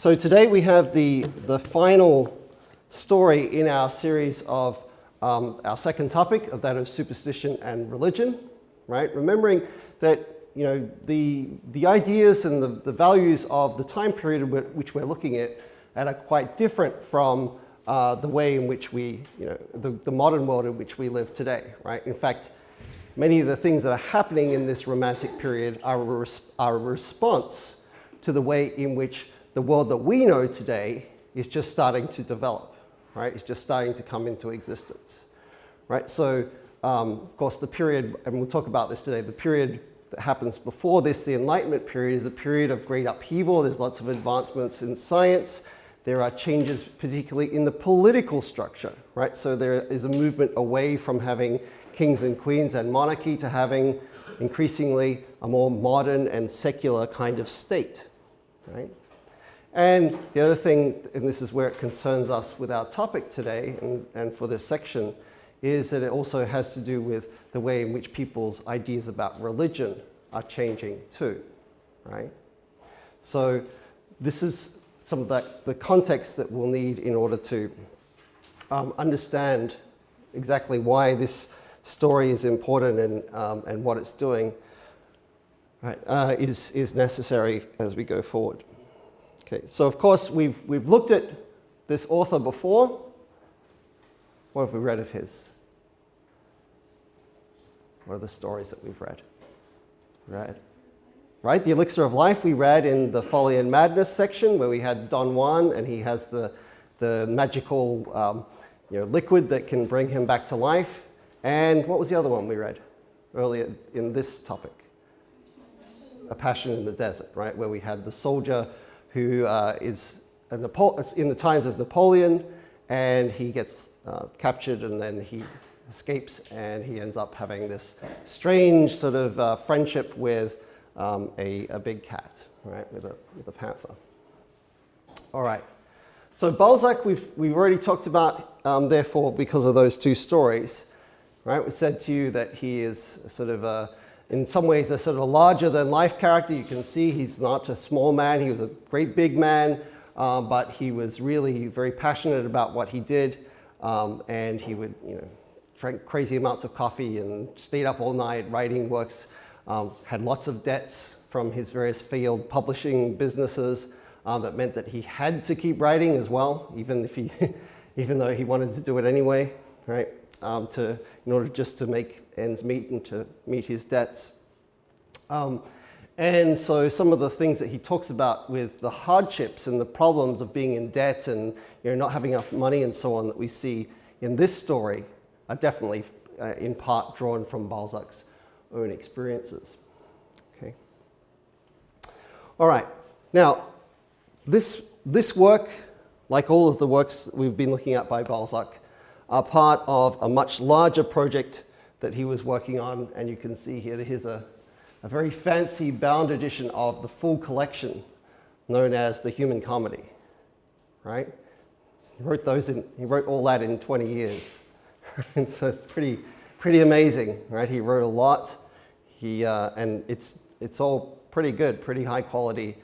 So today we have the final story in our series of our second topic, of that of superstition and religion, right? Remembering that the ideas and the values of the time period which we're looking at are quite different from the way in which we, the modern world in which we live today, right? In fact, many of the things that are happening in this Romantic period are a response to the way in which the world that we know today is just starting to develop, right? It's just starting to come into existence, right? So, of course, the period, and we'll talk about this today, the period that happens before this, the Enlightenment period, is a period of great upheaval. There's lots of advancements in science. There are changes, particularly in the political structure, right? So there is a movement away from having kings and queens and monarchy to having increasingly a more modern and secular kind of state, right? And the other thing, and this is where it concerns us with our topic today and for this section, is that it also has to do with the way in which people's ideas about religion are changing too, right? So this is some of the context that we'll need in order to understand exactly why this story is important and what it's doing, right, is necessary as we go forward. Okay, so of course we've looked at this author before. What have we read of his? What are the stories that we've read? Right, the Elixir of Life we read in the Folly and Madness section, where we had Don Juan and he has the magical liquid that can bring him back to life. And what was the other one we read earlier in this topic? A Passion in the Desert, right, where we had the soldier who is in the times of Napoleon, and he gets captured and then he escapes and he ends up having this strange sort of friendship with a big cat, right, with a panther. All right, so Balzac we've already talked about, therefore, because of those two stories, right? We said to you that he is sort of in some ways a sort of a larger than life character. You can see he's not a small man, he was a great big man, but he was really very passionate about what he did, and he would drank crazy amounts of coffee and stayed up all night writing works, had lots of debts from his various failed publishing businesses that meant that he had to keep writing as well, even though he wanted to do it anyway, right? In order just to make ends meet and to meet his debts. And so some of the things that he talks about with the hardships and the problems of being in debt and not having enough money and so on that we see in this story are definitely in part drawn from Balzac's own experiences. Okay. All right. Now, this work, like all of the works we've been looking at by Balzac, are part of a much larger project that he was working on, and you can see here, here's a very fancy bound edition of the full collection known as the Human Comedy, right? He wrote all that in 20 years. So it's pretty amazing, right? He wrote a lot. And it's all pretty good, pretty high quality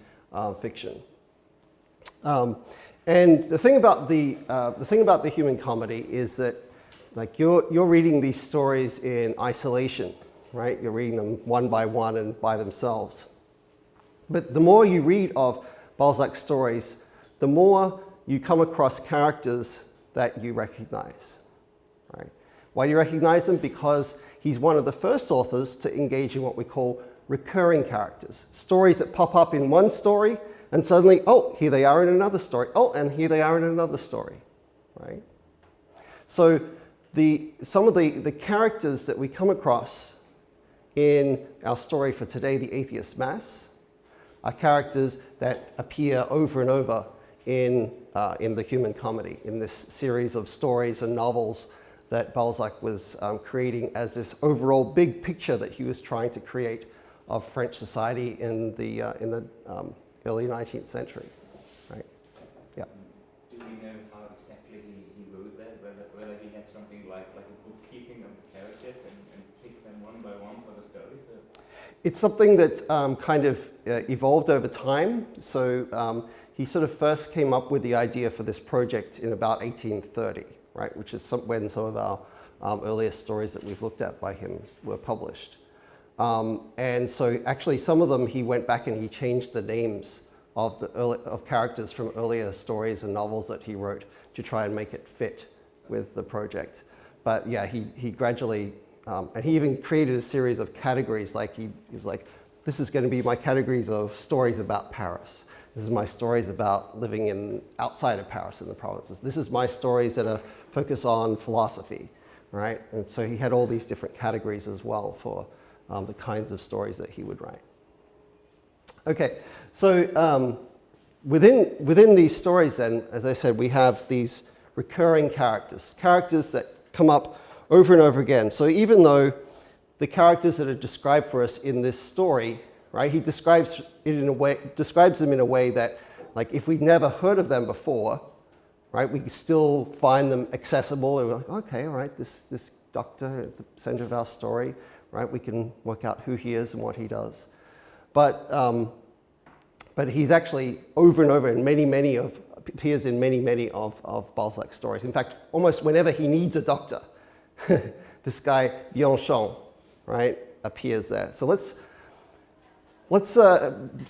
fiction. And the thing about the Human Comedy is that, like, you're reading these stories in isolation, right? You're reading them one by one and by themselves. But the more you read of Balzac's stories, the more you come across characters that you recognize, right? Why do you recognize them? Because he's one of the first authors to engage in what we call recurring characters, stories that pop up in one story and suddenly, oh, here they are in another story. Oh, and here they are in another story, right? So some of the characters that we come across in our story for today, The Atheist Mass, are characters that appear over and over in the Human Comedy, in this series of stories and novels that Balzac was creating as this overall big picture that he was trying to create of French society in the early 19th century, right? Yeah. Do we know how exactly he wrote that? Whether he had something like a bookkeeping of the characters and picked them one by one for the stories? Or? It's something that kind of evolved over time. So he sort of first came up with the idea for this project in about 1830, right, which is when some of our earliest stories that we've looked at by him were published. And so actually some of them he went back and he changed the names of characters from earlier stories and novels that he wrote to try and make it fit with the project. But yeah, he gradually, and he even created a series of categories. Like he was like, this is going to be my categories of stories about Paris. This is my stories about living outside of Paris in the provinces. This is my stories that are focused on philosophy, right? And so he had all these different categories as well for the kinds of stories that he would write. Okay, so within these stories then, as I said, we have these recurring characters that come up over and over again. So even though the characters that are described for us in this story, right, he describes them in a way that, like, if we've never heard of them before, right, we can still find them accessible. And we're like, okay, all right, this doctor at the center of our story, right, we can work out who he is and what he does. But he's actually over and over appears in many of Balzac's stories. In fact, almost whenever he needs a doctor, this guy Bianchon, right, appears there. So let's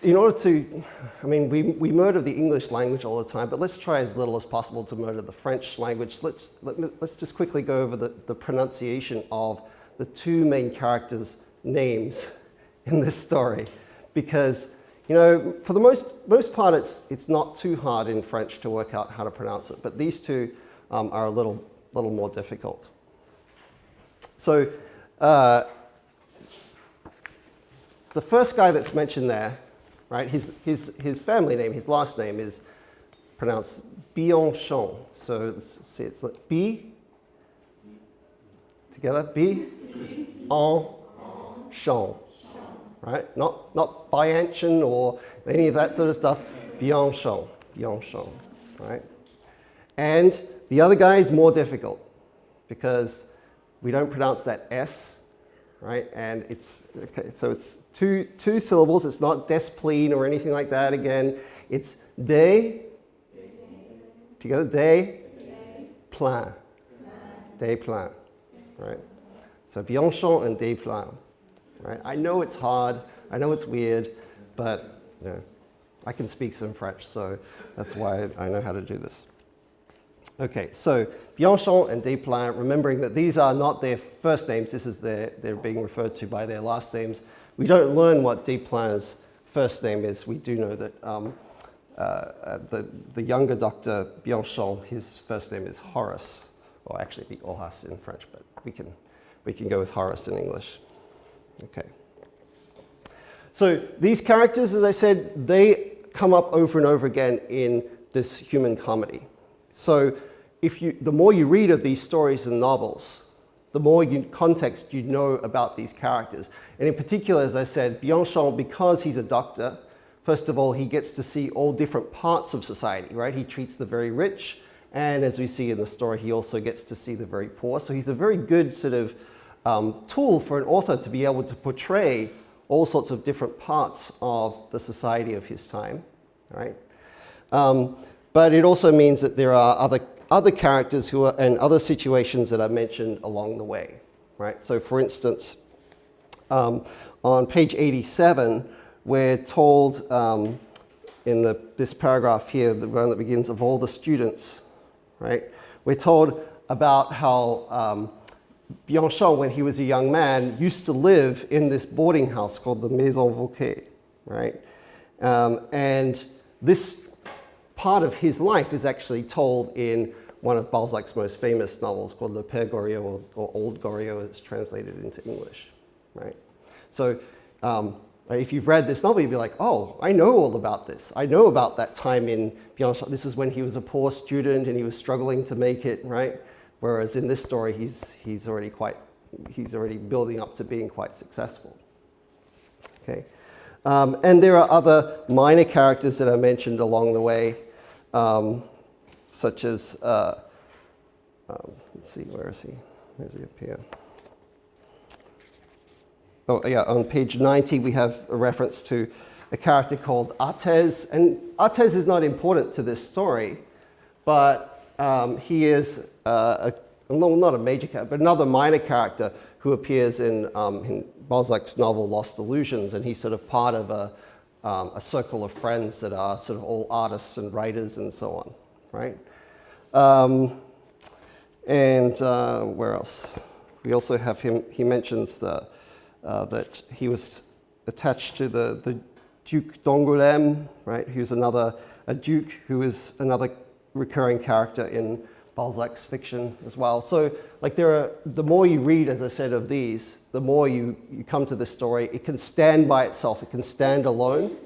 in order to, I mean, we murder the English language all the time, but let's try as little as possible to murder the French language. Let's just quickly go over the pronunciation of the two main characters' names in this story, because, you know, for the most part, it's not too hard in French to work out how to pronounce it, but these two are a little more difficult. So the first guy that's mentioned there, right? His family name, his last name is pronounced Bianchon. So let's see, it's like B together, Bianchon, right? Not Bianchon or any of that sort of stuff. Bianchon, right? And the other guy is more difficult because we don't pronounce that S, right? And it's, okay, so it's two syllables. It's not Desplein or anything like that again. It's Des, together, Des Plein, right? So Bianchon and Des Plein, right? I know it's hard, I know it's weird, but you know, I can speak some French, so that's why I know how to do this. Okay, so Bianchon and Des Plein, remembering that these are not their first names, this is they're being referred to by their last names. We don't learn what Des Plein's first name is. We do know that the younger doctor, Bianchon, his first name is Horace, or actually it'd be Horace in French, but we can go with Horace in English. Okay. So these characters, as I said, they come up over and over again in this human comedy. So the more you read of these stories and novels, the more context you know about these characters. And in particular, as I said, Bianchon, because he's a doctor, first of all, he gets to see all different parts of society, right? He treats the very rich, and as we see in the story, he also gets to see the very poor. So he's a very good sort of tool for an author to be able to portray all sorts of different parts of the society of his time, right? But it also means that there are other characters and other situations that are mentioned along the way, right? So for instance, on page 87, we're told in this paragraph here, the one that begins, of all the students, right? We're told about how Bianchon, when he was a young man, used to live in this boarding house called the Maison Vauquer, right? And this part of his life is actually told in one of Balzac's most famous novels called Le Père Goriot, or Old Goriot, as translated into English, right? So if you've read this novel, you'd be like, oh, I know all about this. I know about that time in Bianchon. This is when he was a poor student and he was struggling to make it, right? Whereas in this story, he's already building up to being quite successful. Okay, and there are other minor characters that are mentioned along the way, such as let's see, where is he? Where's he up here? Oh yeah, on page 90 we have a reference to a character called Artes, and Artes is not important to this story, but he is not a major character, but another minor character who appears in Balzac's novel Lost Illusions, and he's sort of part of a circle of friends that are sort of all artists and writers and so on, right? Where else? We also have him, he mentions that he was attached to the Duke d'Angoulême, right? Who's a duke who is another recurring character in Balzac's fiction as well. So like the more you read, as I said, of these, the more you come to this story. It can stand by itself, it can stand alone,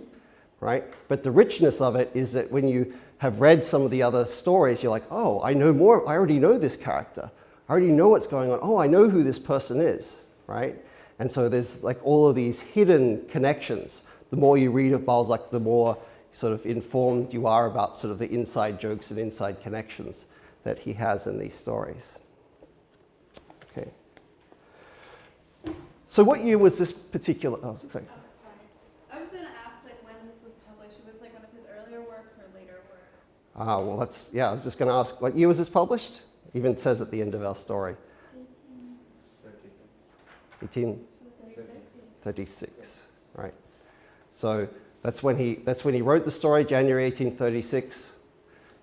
right? But the richness of it is that when you have read some of the other stories, you're like, oh, I know more, I already know this character. I already know what's going on. Oh, I know who this person is, right? And so there's like all of these hidden connections. The more you read of Balzac, the more sort of informed you are about sort of the inside jokes and inside connections that he has in these stories. Okay. So what year was this particular, oh, sorry. Oh, sorry. I was going to ask like when this was published. It was like one of his earlier works or later works? Ah, well that's, yeah, I was just going to ask, what year was this published? Even says at the end of our story. 1836, right? So that's when he wrote the story, January 1836.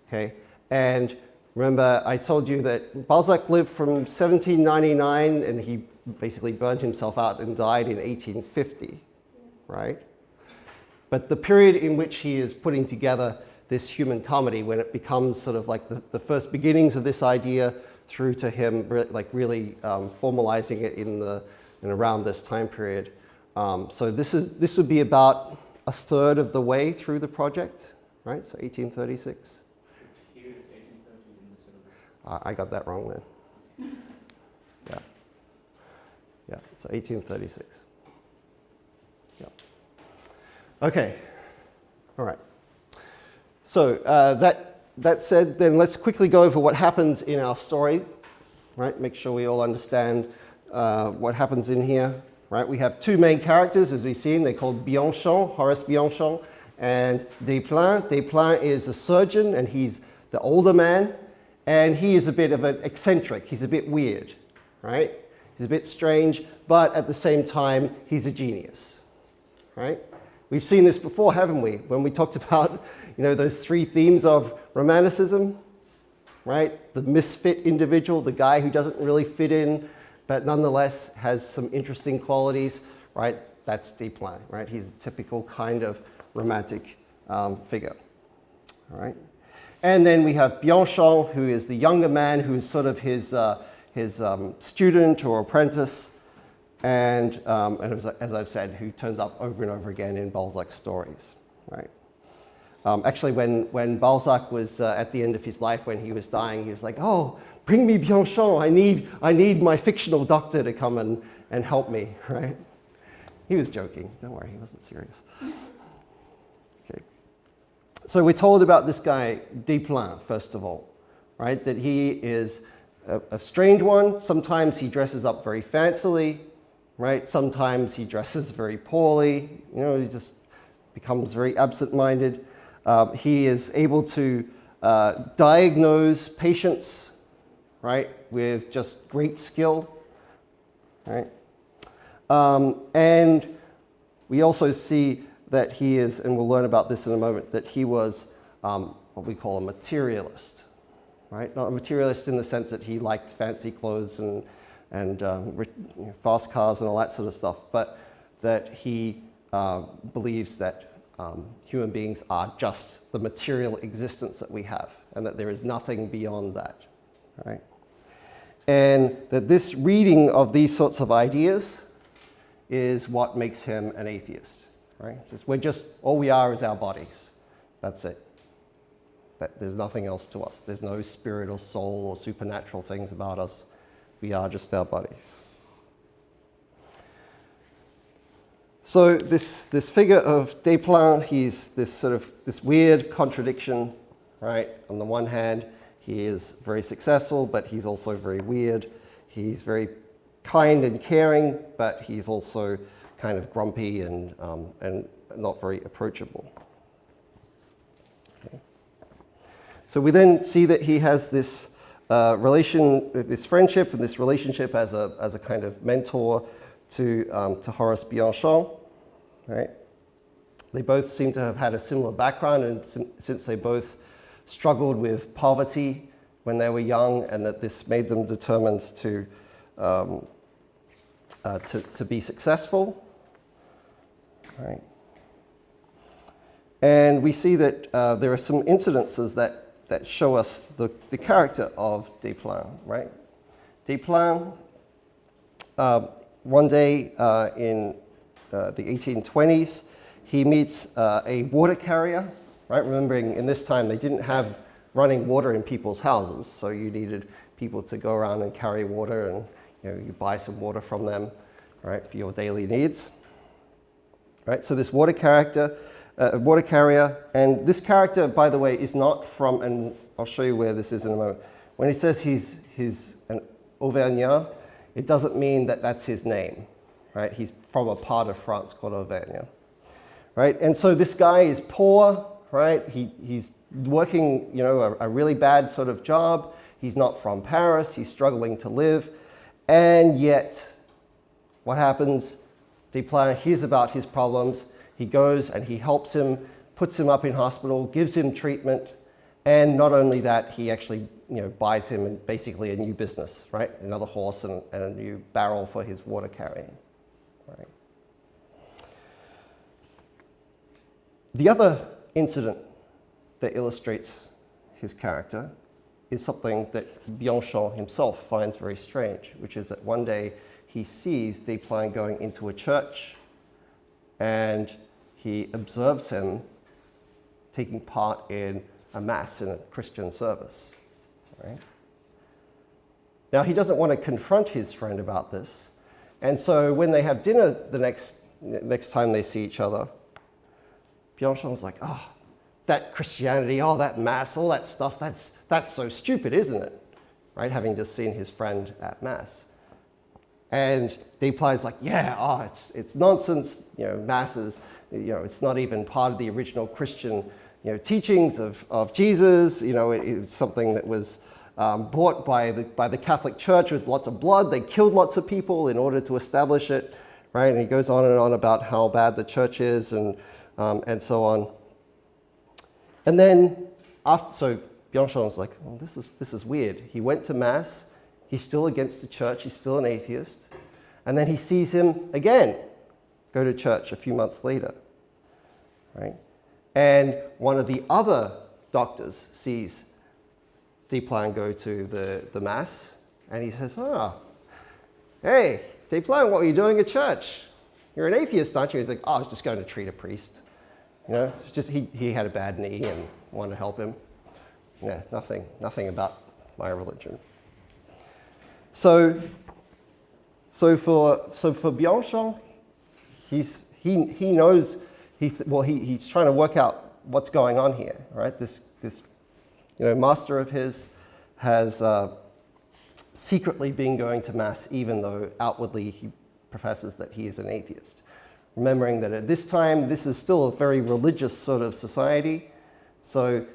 Okay, and remember I told you that Balzac lived from 1799 and he basically burned himself out and died in 1850, right? But the period in which he is putting together this human comedy, when it becomes sort of like the first beginnings of this idea through to him like really formalizing it in around this time period. So this would be about a third of the way through the project, right? So 1836. Here it's 1830 in the syllabus. I got that wrong then. Yeah. Yeah, so 1836. Yeah. Okay. All right. So that said, then let's quickly go over what happens in our story, right? Make sure we all understand what happens in here, right? We have two main characters, as we've seen. They're called Bianchon, Horace Bianchon, and Desplein. Desplein is a surgeon, and he's the older man, and he is a bit of an eccentric. He's a bit weird, right? He's a bit strange, but at the same time, he's a genius, right? We've seen this before, haven't we? When we talked about, you know, those three themes of Romanticism, right? The misfit individual, the guy who doesn't really fit in, but nonetheless has some interesting qualities, right? That's Desplein, right? He's a typical kind of romantic figure, all right? And then we have Bianchon, who is the younger man, who is sort of his student or apprentice, and as I've said, who turns up over and over again in Balzac's stories, right? Actually, when Balzac was at the end of his life, when he was dying, he was like, oh, bring me Bianchon, I need my fictional doctor to come and help me, right? He was joking, don't worry, he wasn't serious. Okay. So we're told about this guy, Desplein, first of all, right? That he is a strange one. Sometimes he dresses up very fancily, right? Sometimes he dresses very poorly, you know, he just becomes very absent-minded. He is able to diagnose patients, right, with just great skill, right? And we also see that he is, and we'll learn about this in a moment, that he was what we call a materialist, right? Not a materialist in the sense that he liked fancy clothes and fast cars and all that sort of stuff, but that he believes that human beings are just the material existence that we have, and that there is nothing beyond that, right? And that this reading of these sorts of ideas is what makes him an atheist, right? All we are is our bodies. That's it. There's nothing else to us. There's no spirit or soul or supernatural things about us. We are just our bodies. So this figure of Desplein, he's this weird contradiction, right? On the one hand, he is very successful, but he's also very weird. He's very kind and caring, but he's also kind of grumpy and not very approachable. Okay. So we then see that he has this this friendship and this relationship as a kind of mentor to Horace Bianchon, right? They both seem to have had a similar background, and since they both struggled with poverty when they were young, and that this made them determined to be successful, right? And we see that there are some incidences that show us the character of Desplein, right? Desplein, one day in the 1820s, he meets a water carrier, right? Remembering in this time they didn't have running water in people's houses, so you needed people to go around and carry water, and you buy some water from them, right, for your daily needs. Right? So this water carrier, and this character, by the way, is not from, and I'll show you where this is in a moment. When he says he's an Auvergnat, it doesn't mean that that's his name, right? He's from a part of France called Auvergne, right? And so this guy is poor, right? He's working, a really bad sort of job. He's not from Paris. He's struggling to live, and yet, what happens? Desplein hears about his problems. He goes and he helps him, puts him up in hospital, gives him treatment, and not only that, he actually buys him basically a new business, right? Another horse and a new barrel for his water carrying, right? The other incident that illustrates his character is something that Bianchon himself finds very strange, which is that one day he sees Desplein going into a church, and he observes him taking part in a mass in a Christian service. Right? Now, he doesn't want to confront his friend about this, and so when they have dinner the next time they see each other, Bianchon's like, oh, that Christianity, oh, that mass, all that stuff, that's so stupid, isn't it? Right? Having just seen his friend at mass. And Desplein's like, yeah, oh, it's nonsense, masses, it's not even part of the original Christian, teachings of Jesus. It was something that was bought by the Catholic Church with lots of blood. They killed lots of people in order to establish it, right? And he goes on and on about how bad the church is and so on. And then so Bianchon's like, oh, this is weird. He went to mass. He's still against the church. He's still an atheist. And then he sees him again go to church a few months later, right? And one of the other doctors sees Desplein go to the mass, and he says, hey, Desplein, what were you doing at church? You're an atheist, aren't you? He's like, oh, I was just going to treat a priest. It's just he had a bad knee and wanted to help him. Yeah, nothing about my religion. So for Bianchon, he knows he's trying to work out what's going on here, right? This master of his has secretly been going to mass, even though outwardly he professes that he is an atheist. Remembering that at this time, this is still a very religious sort of society, so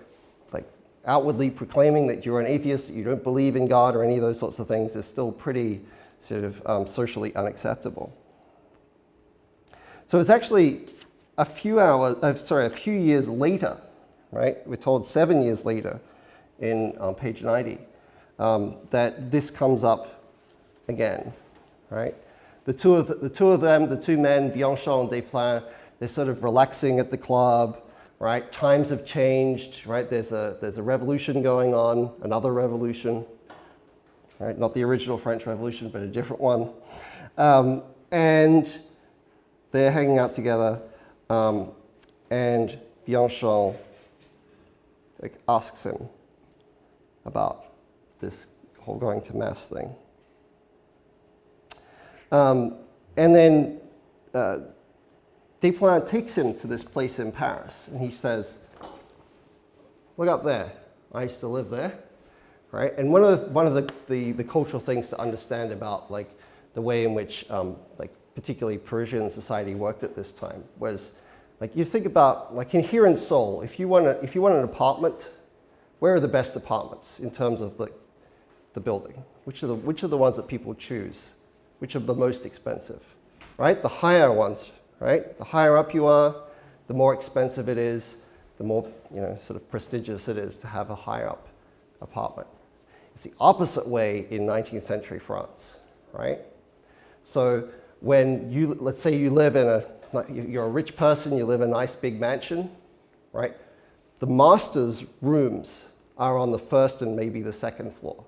outwardly proclaiming that you're an atheist, that you don't believe in God or any of those sorts of things is still pretty sort of socially unacceptable. So it's actually a few years later, right? We're told 7 years later on page 90, that this comes up again, right? The two of them, the two men, Bianchon and Desplein, they're sort of relaxing at the club. Right, times have changed. Right, there's a revolution going on, another revolution. Right, not the original French Revolution, but a different one. And they're hanging out together, and Bianchon asks him about this whole going to mass thing. And then Desplein takes him to this place in Paris, and he says, look up there. I used to live there, right? And one of the cultural things to understand about the way in which particularly Parisian society worked at this time was Like you think about, like here in Seoul, if you want an apartment, where are the best apartments in terms of the building? Which are the ones that people choose? Which are the most expensive, right? The higher ones, right? The higher up you are, the more expensive it is, the more sort of prestigious it is to have a higher up apartment. It's the opposite way in 19th century France, right? So when let's say you live you're a rich person, you live in a nice big mansion, right? The master's rooms are on the first and maybe the second floor,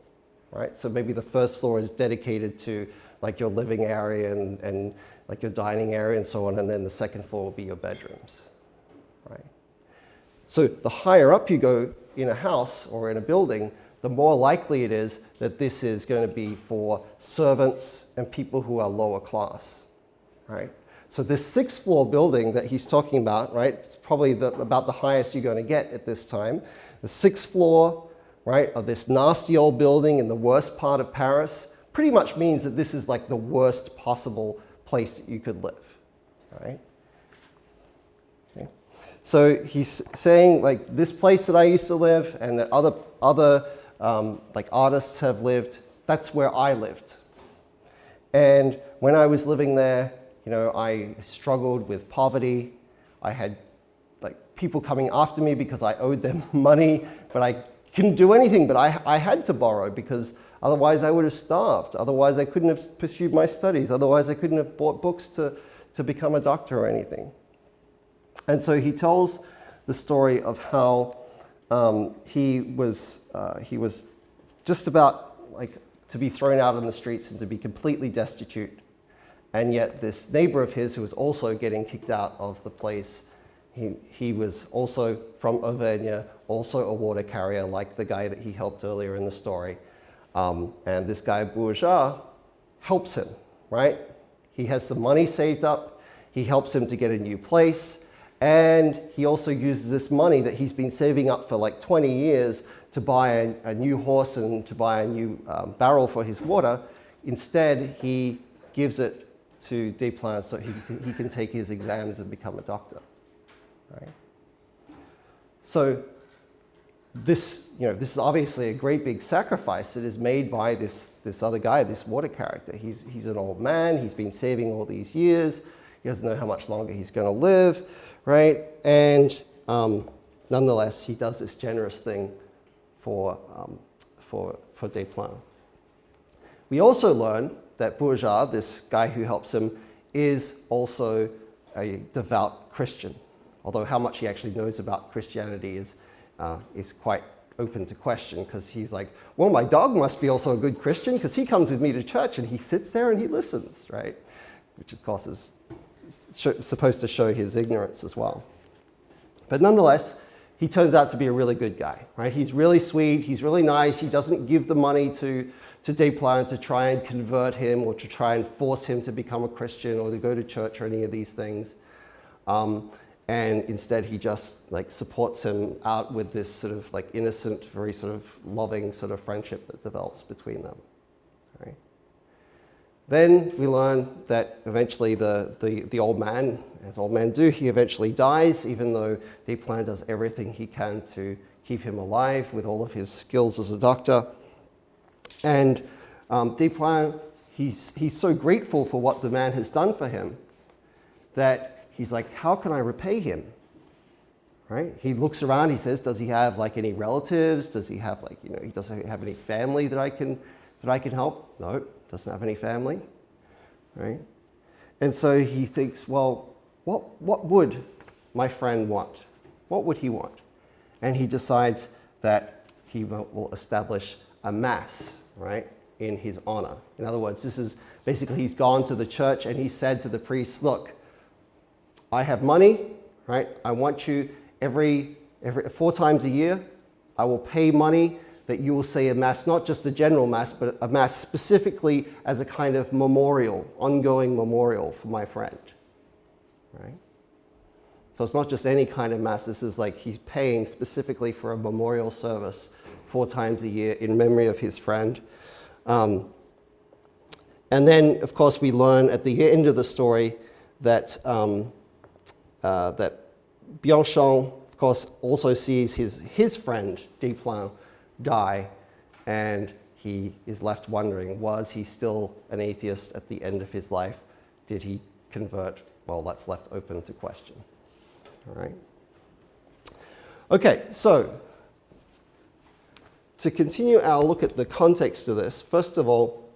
right? So maybe the first floor is dedicated to like your living area and like your dining area and so on, and then the second floor will be your bedrooms, right? So the higher up you go in a house or in a building, the more likely it is that this is going to be for servants and people who are lower class, right? So this 6th floor building that he's talking about, right, it's probably about the highest you're going to get at this time. The 6th floor, right, of this nasty old building in the worst part of Paris pretty much means that this is like the worst possible place that you could live, right? Okay. So he's saying like this place that I used to live and that other like artists have lived, that's where I lived. And when I was living there, I struggled with poverty. I had like people coming after me because I owed them money, but I couldn't do anything, but I had to borrow because otherwise I would have starved. Otherwise I couldn't have pursued my studies. Otherwise I couldn't have bought books to become a doctor or anything. And so he tells the story of how he was just about like to be thrown out on the streets and to be completely destitute. And yet this neighbor of his who was also getting kicked out of the place, he was also from Auvergne, also a water carrier like the guy that he helped earlier in the story. And this guy Bourgeois helps him, right? He has some money saved up, he helps him to get a new place, and he also uses this money that he's been saving up for like 20 years to buy a new horse and to buy a new barrel for his water. Instead, he gives it to Desplein so he can take his exams and become a doctor, right? So this is obviously a great big sacrifice that is made by this other guy, this water character. He's an old man, he's been saving all these years, he doesn't know how much longer he's going to live, right? And nonetheless, he does this generous thing for Desplein. We also learn that Bourgeois, this guy who helps him, is also a devout Christian. Although how much he actually knows about Christianity is quite open to question, because he's like, well, my dog must be also a good Christian because he comes with me to church and he sits there and he listens, right? Which of course is supposed to show his ignorance as well. But nonetheless, he turns out to be a really good guy, right? He's really sweet, he's really nice, he doesn't give the money to Desplein to try and convert him or to try and force him to become a Christian or to go to church or any of these things. And instead he just like supports him out with this sort of like innocent, very sort of loving sort of friendship that develops between them. Right? Then we learn that eventually the old man, as old men do, he eventually dies, even though Desplein does everything he can to keep him alive with all of his skills as a doctor. And Desplein, he's so grateful for what the man has done for him that he's like, how can I repay him? Right? He looks around, he says, does he have like any relatives? Does he have like, he doesn't have any family that I can help? No, doesn't have any family. Right? And so he thinks, well, what would my friend want? What would he want? And he decides that he will establish a mass, right, in his honor. In other words, this is basically he's gone to the church and he said to the priest, look, I have money, right? I want you every 4 times a year, I will pay money that you will say a mass, not just a general mass, but a mass specifically as a kind of memorial, ongoing memorial for my friend, right? So it's not just any kind of mass, this is like he's paying specifically for a memorial service 4 times a year in memory of his friend. And then, of course, we learn at the end of the story that Bianchon, of course, also sees his friend Desplein die, and he is left wondering, was he still an atheist at the end of his life? Did he convert? Well, that's left open to question. All right. Okay, so to continue our look at the context of this, first of all,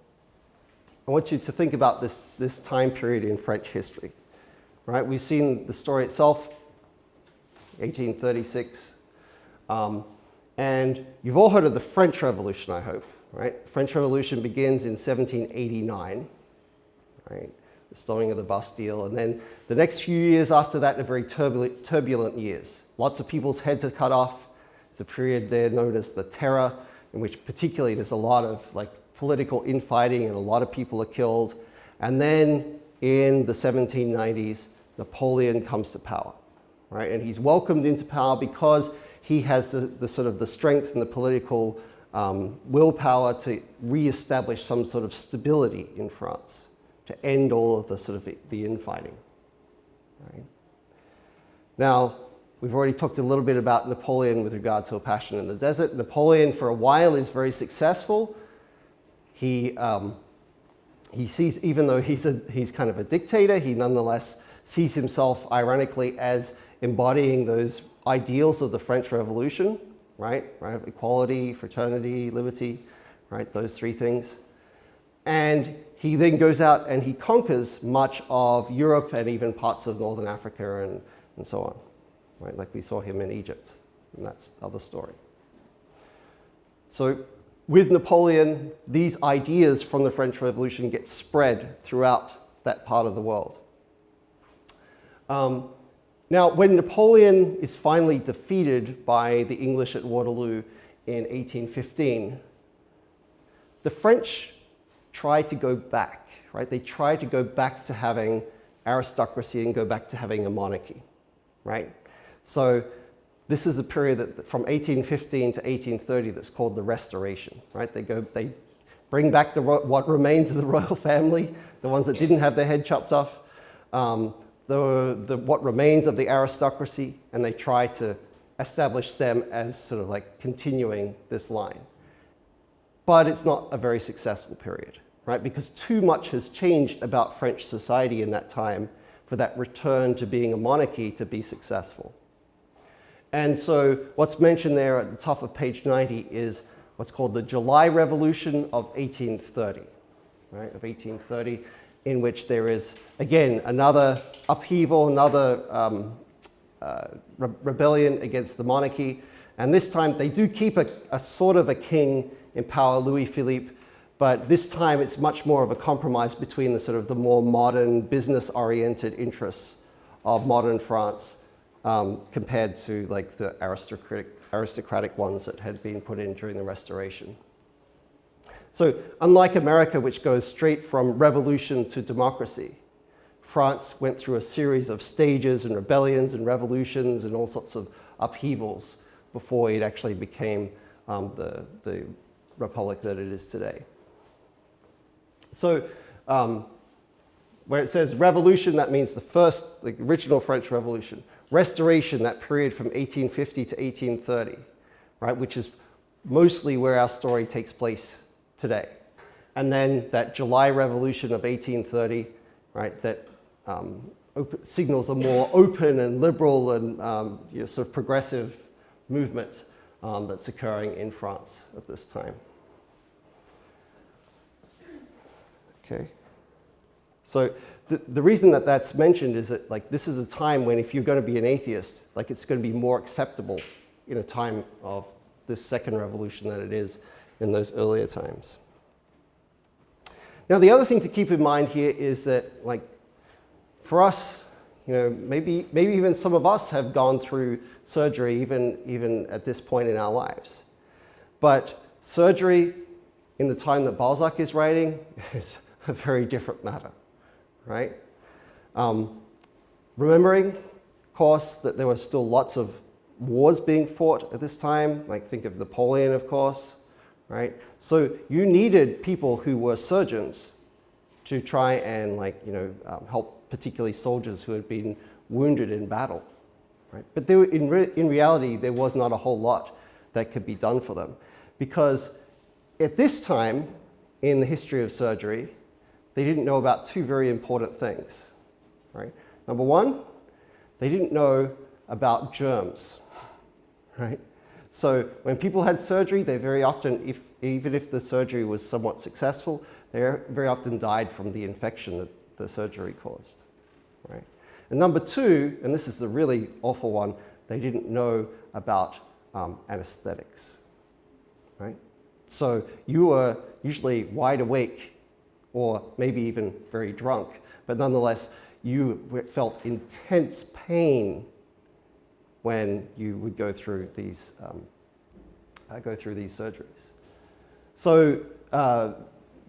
I want you to think about this time period in French history. Right? We've seen the story itself, 1836. And you've all heard of the French Revolution, I hope. Right? The French Revolution begins in 1789. Right? The storming of the Bastille. And then the next few years after that are very turbulent years. Lots of people's heads are cut off. It's a period there known as the Terror, in which particularly there's a lot of political infighting and a lot of people are killed. And then in the 1790s, Napoleon comes to power, right? And he's welcomed into power because he has the sort of the strength and the political willpower to re-establish some sort of stability in France, to end all of the sort of the infighting, right? Now, we've already talked a little bit about Napoleon with regard to A Passion in the Desert. Napoleon, for a while, is very successful. He sees, even though he's kind of a dictator, he nonetheless sees himself, ironically, as embodying those ideals of the French Revolution, right? Equality, fraternity, liberty, right? Those three things. And he then goes out and he conquers much of Europe and even parts of Northern Africa and so on, right? Like we saw him in Egypt, and that's another story. So with Napoleon, these ideas from the French Revolution get spread throughout that part of the world. Now, when Napoleon is finally defeated by the English at Waterloo in 1815, the French try to go back, right? They try to go back to having aristocracy and go back to having a monarchy, right? So this is a period that from 1815 to 1830 that's called the Restoration, right? They bring back what remains of the royal family, the ones that didn't have their head chopped off, what remains of the aristocracy, and they try to establish them as sort of like continuing this line. But it's not a very successful period, right? Because too much has changed about French society in that time for that return to being a monarchy to be successful. And so what's mentioned there at the top of page 90 is what's called the July Revolution of 1830, right? Of 1830, in which there is, again, another upheaval, another rebellion against the monarchy. And this time they do keep a sort of a king in power, Louis Philippe, but this time it's much more of a compromise between the sort of the more modern, business-oriented interests of modern France compared to like the aristocratic ones that had been put in during the Restoration. So unlike America, which goes straight from revolution to democracy, France went through a series of stages and rebellions and revolutions and all sorts of upheavals before it actually became the republic that it is today. So where it says revolution, that means the original French Revolution. Restoration, that period from 1850 to 1830, right, which is mostly where our story takes place today. And then that July Revolution of 1830, right, that signals a more open and liberal and sort of progressive movement that's occurring in France at this time. Okay. So the reason that that's mentioned is that like this is a time when if you're going to be an atheist, like it's going to be more acceptable in a time of this second revolution than it is in those earlier times. Now the other thing to keep in mind here is that like for us, maybe even some of us have gone through surgery even at this point in our lives. But surgery in the time that Balzac is writing is a very different matter, right? Remembering, of course, that there were still lots of wars being fought at this time, like think of Napoleon, of course, right? So you needed people who were surgeons to try and help particularly soldiers who had been wounded in battle, right? But in reality, there was not a whole lot that could be done for them, because at this time in the history of surgery, they didn't know about two very important things, right? Number one, they didn't know about germs, right? So when people had surgery, they very often, even if the surgery was somewhat successful, they very often died from the infection that the surgery caused, right? And number two, and this is the really awful one, they didn't know about anesthetics, right? So you were usually wide awake or maybe even very drunk, but nonetheless, you felt intense pain when you would go through these surgeries. So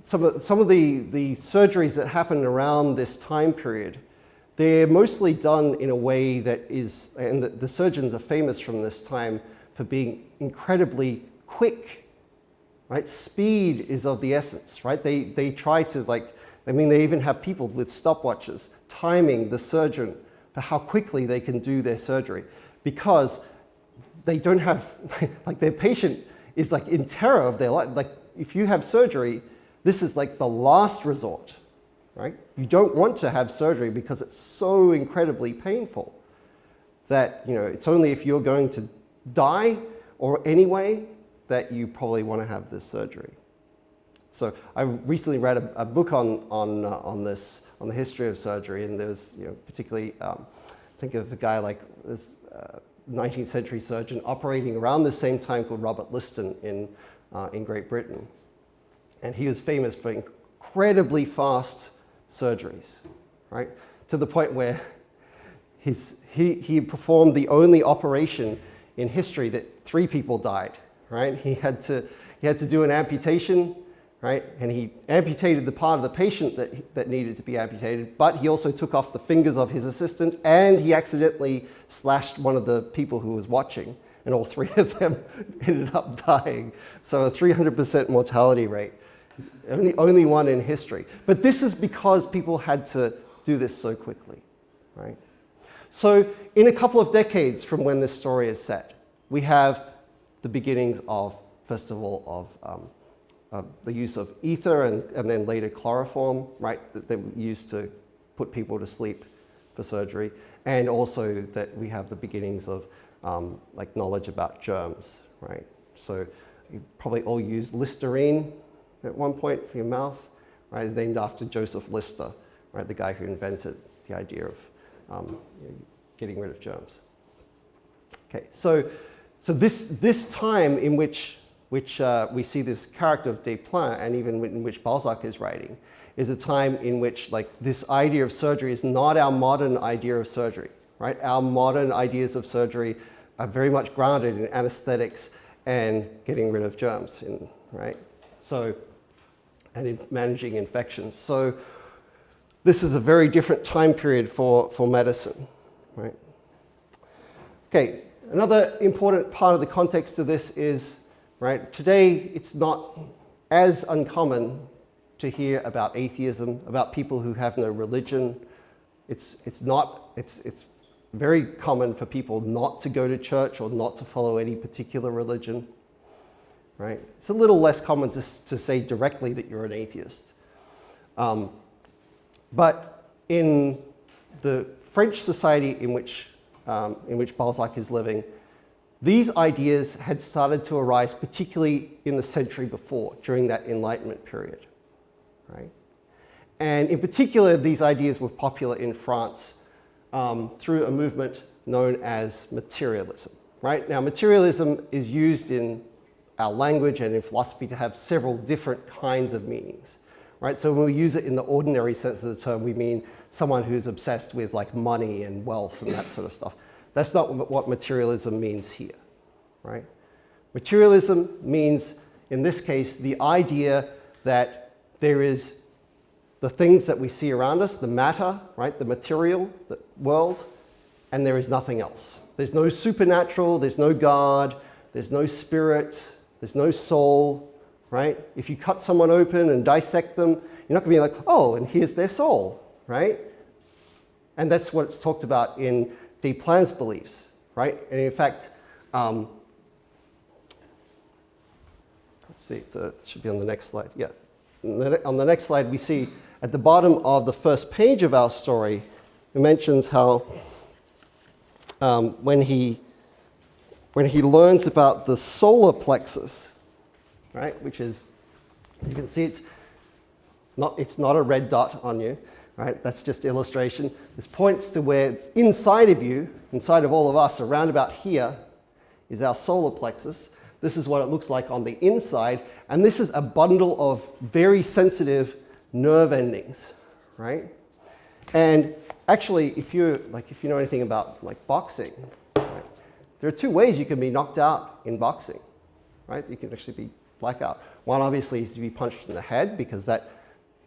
some of the surgeries that happened around this time period, they're mostly done in a way that is, and the surgeons are famous from this time for being incredibly quick. Right? Speed is of the essence, right? They try to they even have people with stopwatches timing the surgeon for how quickly they can do their surgery, because they don't have, their patient is in terror of their life. If you have surgery, this is the last resort, right? You don't want to have surgery because it's so incredibly painful that, it's only if you're going to die or anyway that you probably want to have this surgery. So I recently read a book on this, on the history of surgery, and there was, particularly, think of a guy like this 19th century surgeon operating around the same time called Robert Liston in Great Britain. And he was famous for incredibly fast surgeries, right? To the point where he performed the only operation in history that 3 people died. Right? He had to do an amputation, right? And he amputated the part of the patient that needed to be amputated, but he also took off the fingers of his assistant, and he accidentally slashed one of the people who was watching, and all 3 of them ended up dying. So a 300% mortality rate, only one in history. But this is because people had to do this so quickly, right? So in a couple of decades from when this story is set, we have the beginnings of, first of all, of the use of ether and then later chloroform, right, that they used to put people to sleep for surgery, and also that we have the beginnings of knowledge about germs, right? So you probably all used Listerine at one point for your mouth, right? It's named after Joseph Lister, right, the guy who invented the idea of getting rid of germs. Okay, so this time in which we see this character of Desplein, and even in which Balzac is writing, is a time in which this idea of surgery is not our modern idea of surgery, right? Our modern ideas of surgery are very much grounded in anesthetics and getting rid of germs, right? So, and in managing infections. So this is a very different time period for medicine, right? Okay. Another important part of the context of this is, right, today it's not as uncommon to hear about atheism, about people who have no religion. It's very common for people not to go to church or not to follow any particular religion, right? It's a little less common to say directly that you're an atheist. But in the French society in which Balzac is living, these ideas had started to arise particularly in the century before, during that Enlightenment period, right? And in particular, these ideas were popular in France through a movement known as materialism, right? Now, materialism is used in our language and in philosophy to have several different kinds of meanings, right? So when we use it in the ordinary sense of the term, we mean someone who's obsessed with money and wealth and that sort of stuff. That's not what materialism means here, right? Materialism means, in this case, the idea that there is the things that we see around us, the matter, right, the material, the world, and there is nothing else. There's no supernatural, there's no God, there's no spirit, there's no soul, right? If you cut someone open and dissect them, you're not going to be like, oh, and here's their soul, right? And that's what it's talked about in Desplein's beliefs, right? And in fact, let's see, it should be on the next slide. Yeah, on the next slide, we see at the bottom of the first page of our story, it mentions how when he learns about the solar plexus, right, which is, you can see it's not a red dot on you, right? That's just illustration. This points to where inside of you, inside of all of us, around about here, is our solar plexus. This is what it looks like on the inside, and this is a bundle of very sensitive nerve endings, right? And actually, if you know anything about like boxing, right, there are two ways you can be knocked out in boxing, right? You can actually be blackout. One obviously is to be punched in the head, because that,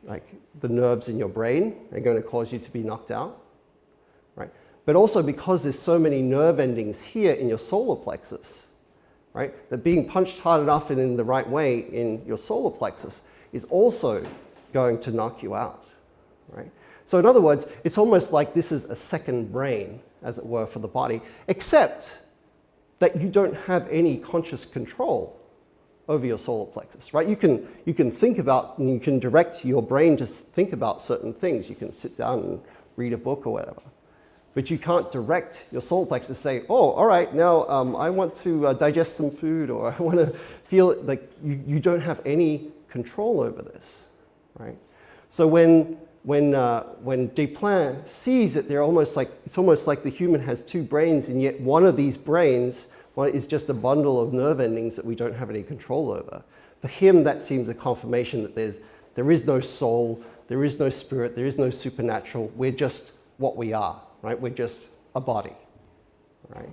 like, the nerves in your brain are going to cause you to be knocked out, right? But also because there's so many nerve endings here in your solar plexus, right, that being punched hard enough and in the right way in your solar plexus is also going to knock you out, right? So in other words, it's almost like this is a second brain, as it were, for the body, except that you don't have any conscious control over your solar plexus, right? You can think about, and you can direct your brain to think about certain things. You can sit down and read a book or whatever. But you can't direct your solar plexus to say, oh, all right, now I want to digest some food, or I want to feel it. Like, you don't have any control over this, right? So when Desplein sees that it's almost like the human has two brains, and yet one of these brains is just a bundle of nerve endings that we don't have any control over. For him, that seems a confirmation that there is no soul, there is no spirit, there is no supernatural. We're just what we are, right? We're just a body, right?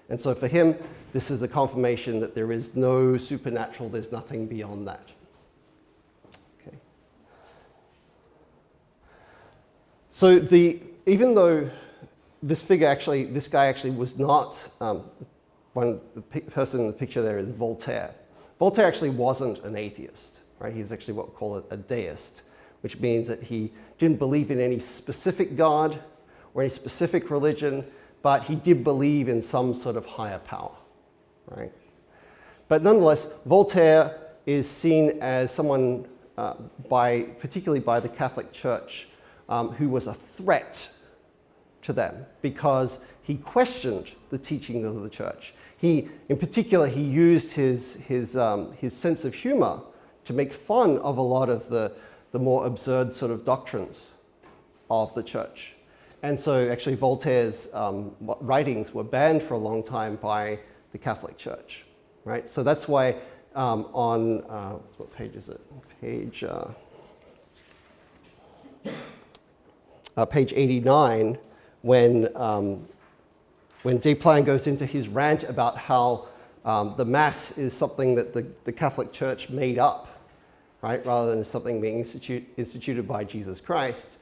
And so for him, this is a confirmation that there is no supernatural, there's nothing beyond that. Okay. So even though this guy actually was not, the person in the picture there is Voltaire. Voltaire actually wasn't an atheist, right? He's actually what we call a deist, which means that he didn't believe in any specific God or any specific religion, but he did believe in some sort of higher power, right? But nonetheless, Voltaire is seen as someone, particularly by the Catholic Church, who was a threat to them because he questioned the teaching of the church. In particular, he used his sense of humor to make fun of a lot of the more absurd sort of doctrines of the church. And so actually Voltaire's writings were banned for a long time by the Catholic Church, right? So that's why what page is it? Page 89, when Desplein goes into his rant about how the Mass is something that the Catholic Church made up, right, rather than something being instituted by Jesus Christ,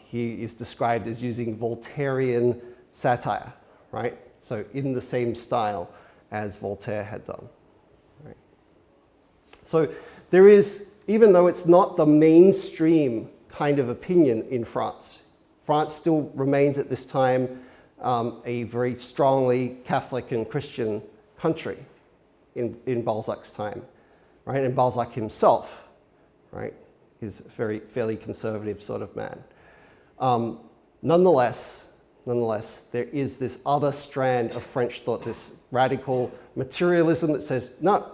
he is described as using Voltairean satire, right? So in the same style as Voltaire had done, right? So there is, even though it's not the mainstream kind of opinion in France, France still remains at this time a very strongly Catholic and Christian country in Balzac's time, right? And Balzac himself, right, is a fairly conservative sort of man. Nonetheless, there is this other strand of French thought, this radical materialism that says, no,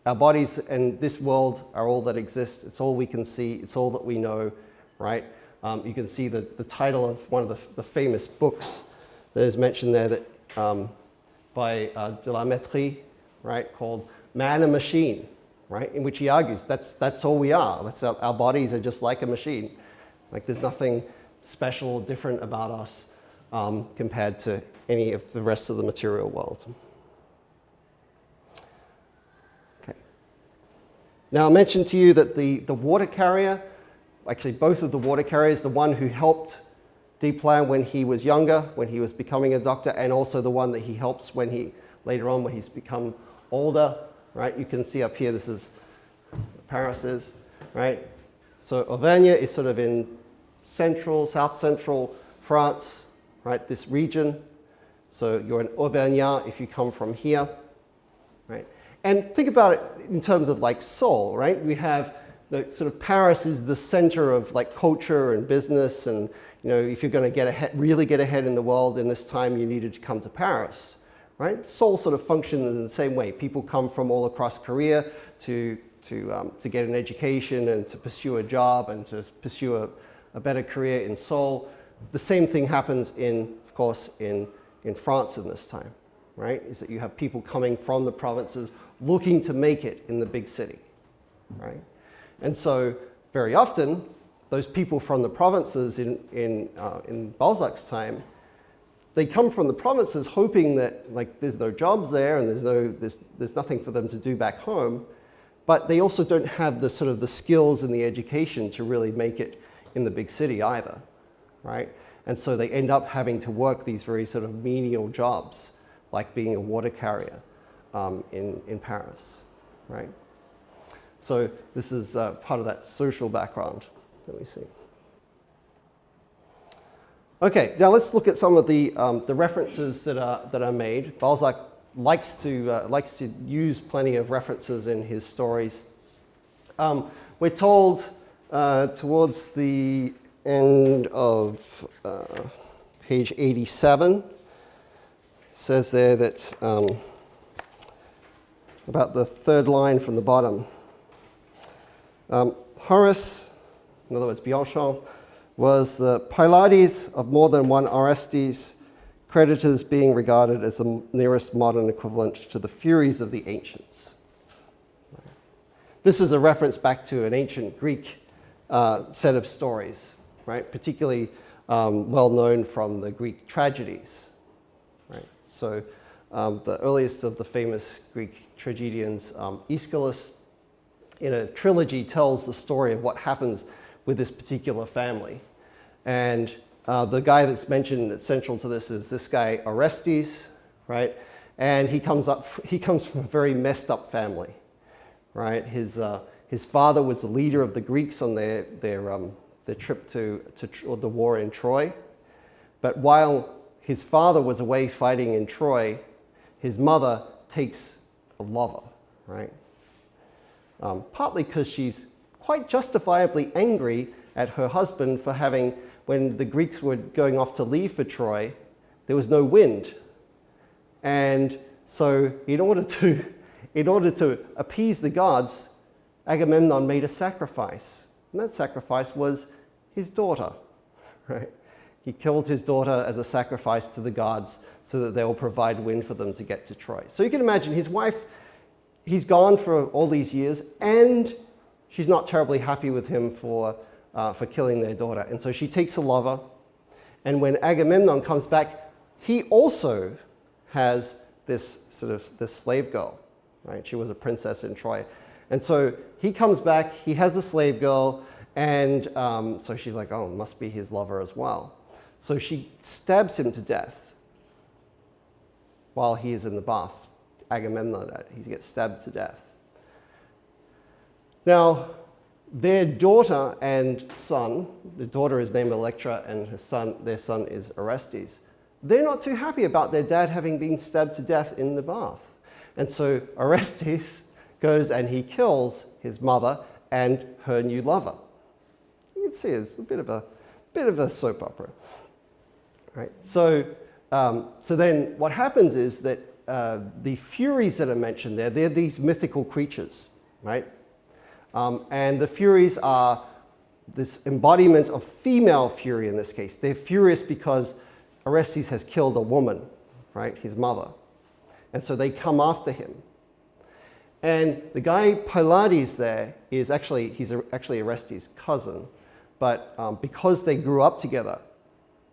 our bodies and this world are all that exists. It's all we can see. It's all that we know, right? You can see the title of one of the famous books that is mentioned there that by de la Mettrie, right, called Man and Machine, right, in which he argues that's all we are. Our bodies are just like a machine. Like there's nothing special or different about us compared to any of the rest of the material world. Okay. Now I mentioned to you that the water carrier, actually both of the water carriers, the one who helped Desplein when he was younger, when he was becoming a doctor, and also the one that he helps later on when he's become older, right? You can see up here, this is Paris is, right? So Auvergne is sort of in south central France, right? This region. So you're an Auvergnat if you come from here, right? And think about it in terms of like Seoul, right? We have the sort of Paris is the center of like culture and business, and you know, if you're going to get ahead, really get ahead in the world in this time, you needed to come to Paris, right? Seoul sort of functions in the same way. People come from all across Korea to get an education and to pursue a job and to pursue a better career in Seoul. The same thing happens of course, in France in this time, right? Is that you have people coming from the provinces looking to make it in the big city, right? And so very often, those people from the provinces in Balzac's time, they come from the provinces hoping that like there's no jobs there and there's nothing for them to do back home, but they also don't have the sort of the skills and the education to really make it in the big city either, right? And so they end up having to work these very sort of menial jobs, like being a water carrier in Paris, right? So this is part of that social background that we see. Okay, now let's look at some of the references that are made. Balzac likes to use plenty of references in his stories. We're told towards the end of page 87, says there that about the third line from the bottom. Horace, in other words, Bianchon, was the Pylades of more than one Orestes, creditors being regarded as the nearest modern equivalent to the Furies of the ancients. This is a reference back to an ancient Greek set of stories, right? Particularly well known from the Greek tragedies, right? So the earliest of the famous Greek tragedians, Aeschylus, in a trilogy tells the story of what happens with this particular family. And the guy that's mentioned that's central to this is this guy Orestes, right? And he comes from a very messed up family, right? His father was the leader of the Greeks on their trip to the war in Troy. But while his father was away fighting in Troy, his mother takes a lover, right? Partly because she's quite justifiably angry at her husband for having, when the Greeks were going off to leave for Troy, there was no wind. And so in order to appease the gods, Agamemnon made a sacrifice. And that sacrifice was his daughter, right? He killed his daughter as a sacrifice to the gods so that they will provide wind for them to get to Troy. So you can imagine his wife, he's gone for all these years, and she's not terribly happy with him for killing their daughter. And so she takes a lover, and when Agamemnon comes back, he also has this slave girl, right? She was a princess in Troy. And so he comes back, he has a slave girl, and so she's like, oh, must be his lover as well. So she stabs him to death while he is in the bath. Agamemnon, he gets stabbed to death. Now, their daughter and son, the daughter is named Electra and their son is Orestes, they're not too happy about their dad having been stabbed to death in the bath. And so Orestes goes and he kills his mother and her new lover. You can see it's a bit of a soap opera, right? So then what happens is that the Furies that are mentioned there, they're these mythical creatures, right? And the Furies are this embodiment of female fury in this case. They're furious because Orestes has killed a woman, right, his mother. And so they come after him. And the guy Pylades there is he's actually Orestes' cousin, but because they grew up together,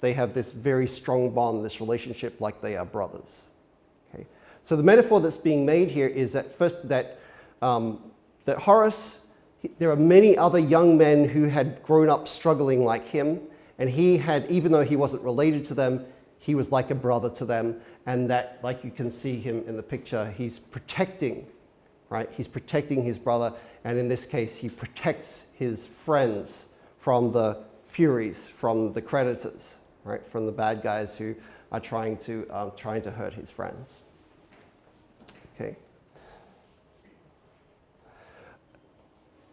they have this very strong bond, this relationship like they are brothers. Okay? So the metaphor that's being made here is that Horace, there are many other young men who had grown up struggling like him, and he had, even though he wasn't related to them, he was like a brother to them, and that, like you can see him in the picture, he's protecting, right? He's protecting his brother, and in this case, he protects his friends from the Furies, from the creditors, right? From the bad guys who are trying to hurt his friends. Okay.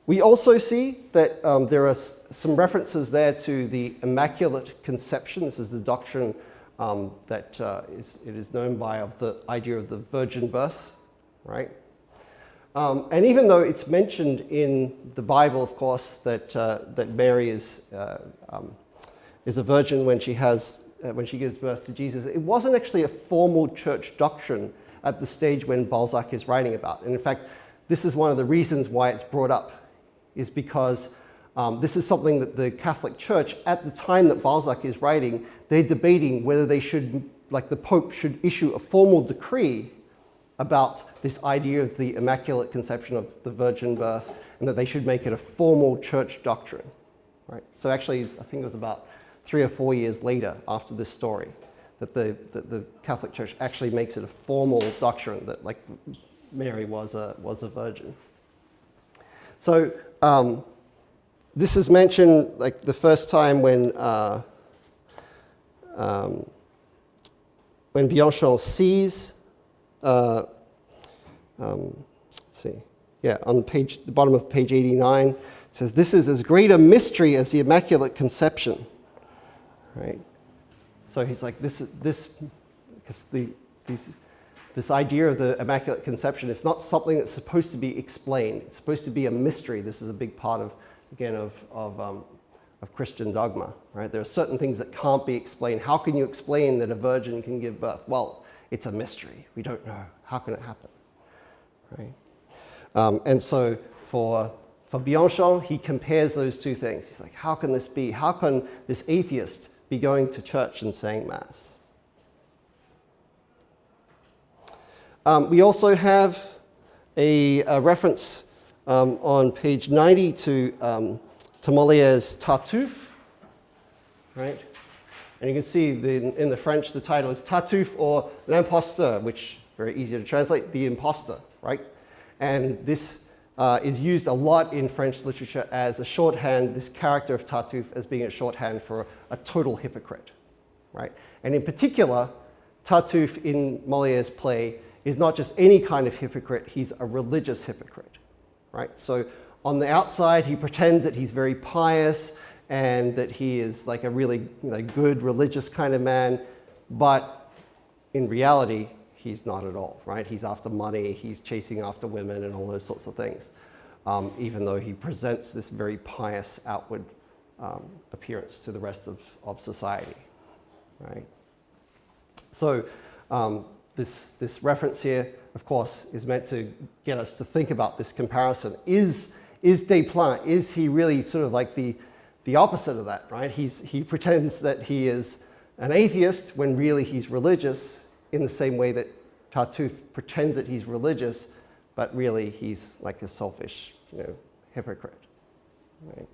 We also see that there are some references there to the Immaculate Conception. This is the doctrine that it is known by, of the idea of the virgin birth, right? And even though it's mentioned in the Bible, of course, that Mary is a virgin when she gives birth to Jesus, it wasn't actually a formal church doctrine at the stage when Balzac is writing about. And in fact, this is one of the reasons why it's brought up, is because this is something that the Catholic Church, at the time that Balzac is writing, they're debating whether they should, like the Pope, should issue a formal decree about this idea of the Immaculate Conception of the virgin birth, and that they should make it a formal church doctrine. Right? So actually, I think it was about 3 or 4 years later, after this story, that the Catholic Church actually makes it a formal doctrine that, like, Mary was a virgin. So this is mentioned, like, the first time when Bianchon sees, let's see, yeah, on the bottom of page 89, it says, "This is as great a mystery as the Immaculate Conception." Right? So he's like, this idea of the Immaculate Conception is not something that's supposed to be explained. It's supposed to be a mystery. This is a big part of, again, of Christian dogma, right? There are certain things that can't be explained. How can you explain that a virgin can give birth? Well, it's a mystery. We don't know. How can it happen? Right? And so for Bianchon, he compares those two things. He's like, how can this be? How can this atheist be going to church and saying Mass? We also have a reference on page 90 to Molière's Tartuffe, right? And you can see in the French, the title is Tartuffe, or L'Imposteur, which very easy to translate, the impostor, right? And this is used a lot in French literature as a shorthand, this character of Tartuffe as being a shorthand for a total hypocrite, right? And in particular, Tartuffe in Molière's play is not just any kind of hypocrite, he's a religious hypocrite, right? So on the outside, he pretends that he's very pious and that he is like a really good religious kind of man, but in reality, he's not at all, right? He's after money, he's chasing after women and all those sorts of things, even though he presents this very pious outward appearance to the rest of society, right? So this reference here, of course, is meant to get us to think about this comparison. Is Desplein, is he really sort of like the opposite of that, right? He pretends that he is an atheist when really he's religious, in the same way that Tartuffe pretends that he's religious, but really he's like a selfish, hypocrite, right?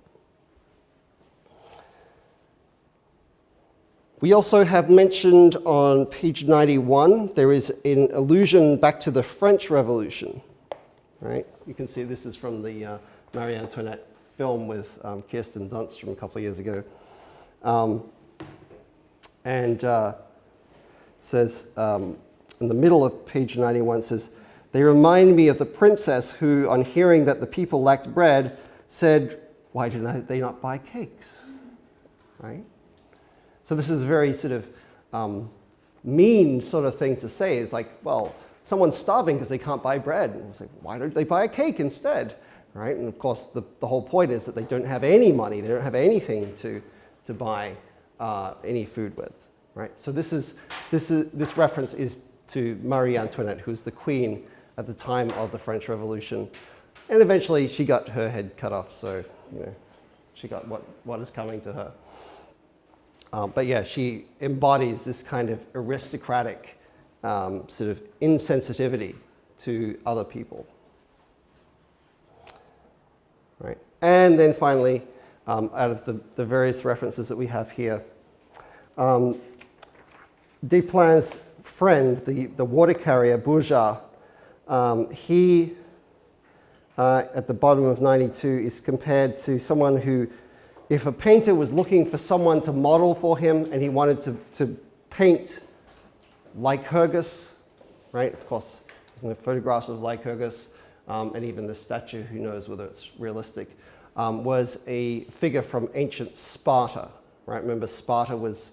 We also have mentioned on page 91, there is an allusion back to the French Revolution, right? You can see this is from the Marie Antoinette film with Kirsten Dunst from a couple of years ago. Says, in the middle of page 91, says, "They remind me of the princess who, on hearing that the people lacked bread, said, 'Why did they not buy cakes?'" Right? So this is a very sort of mean sort of thing to say. It's like, well, someone's starving because they can't buy bread. And it's like, why don't they buy a cake instead? Right? And of course, the whole point is that they don't have any money. They don't have anything to buy any food with. Right? So this reference is to Marie Antoinette, who's the queen at the time of the French Revolution. And eventually she got her head cut off, so she got what is coming to her. But yeah, she embodies this kind of aristocratic sort of insensitivity to other people. Right? And then finally, out of the various references that we have here, Desplein's friend, the water carrier, Bourgeat, he, at the bottom of 92, is compared to someone who, if a painter was looking for someone to model for him and he wanted to paint Lycurgus, right? Of course, there's no photographs of Lycurgus, and even the statue, who knows whether it's realistic, was a figure from ancient Sparta, right? Remember, Sparta was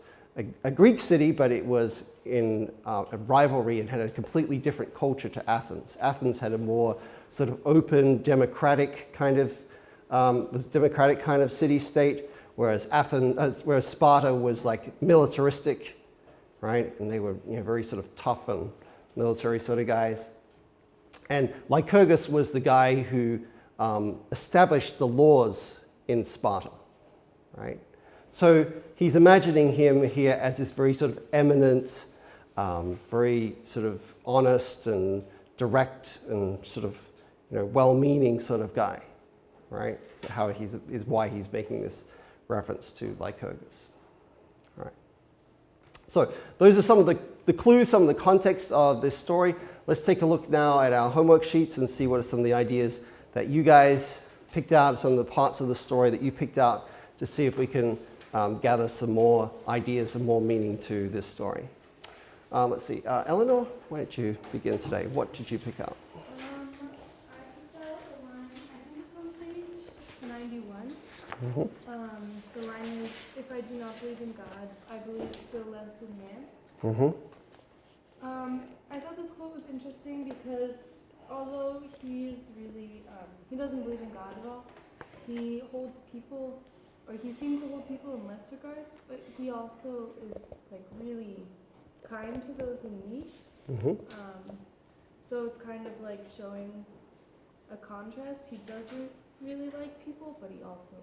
a Greek city, but it was in a rivalry and had a completely different culture to Athens. Athens had a more sort of open, democratic kind of city-state, whereas Sparta was like militaristic, right? And they were very sort of tough and military sort of guys. And Lycurgus was the guy who established the laws in Sparta, right? So he's imagining him here as this very sort of eminent, very sort of honest and direct and sort of well-meaning sort of guy, right? So how is why he's making this reference to Lycurgus, right? So those are some of the clues, some of the context of this story. Let's take a look now at our homework sheets and see what are some of the ideas that you guys picked out, some of the parts of the story that you picked out, to see if we can gather some more ideas and more meaning to this story. Let's see, Eleanor, why don't you begin today? What did you pick out? I picked out the line, I think it's on page 91. Mm-hmm. The line is, if I do not believe in God, I believe still less than man. Mm-hmm. I thought this quote was interesting because although he doesn't believe in God at all, he holds people, or he seems to hold people in less regard, but he also is like really kind to those in need. Mm-hmm. So it's kind of like showing a contrast. He doesn't really like people, but he also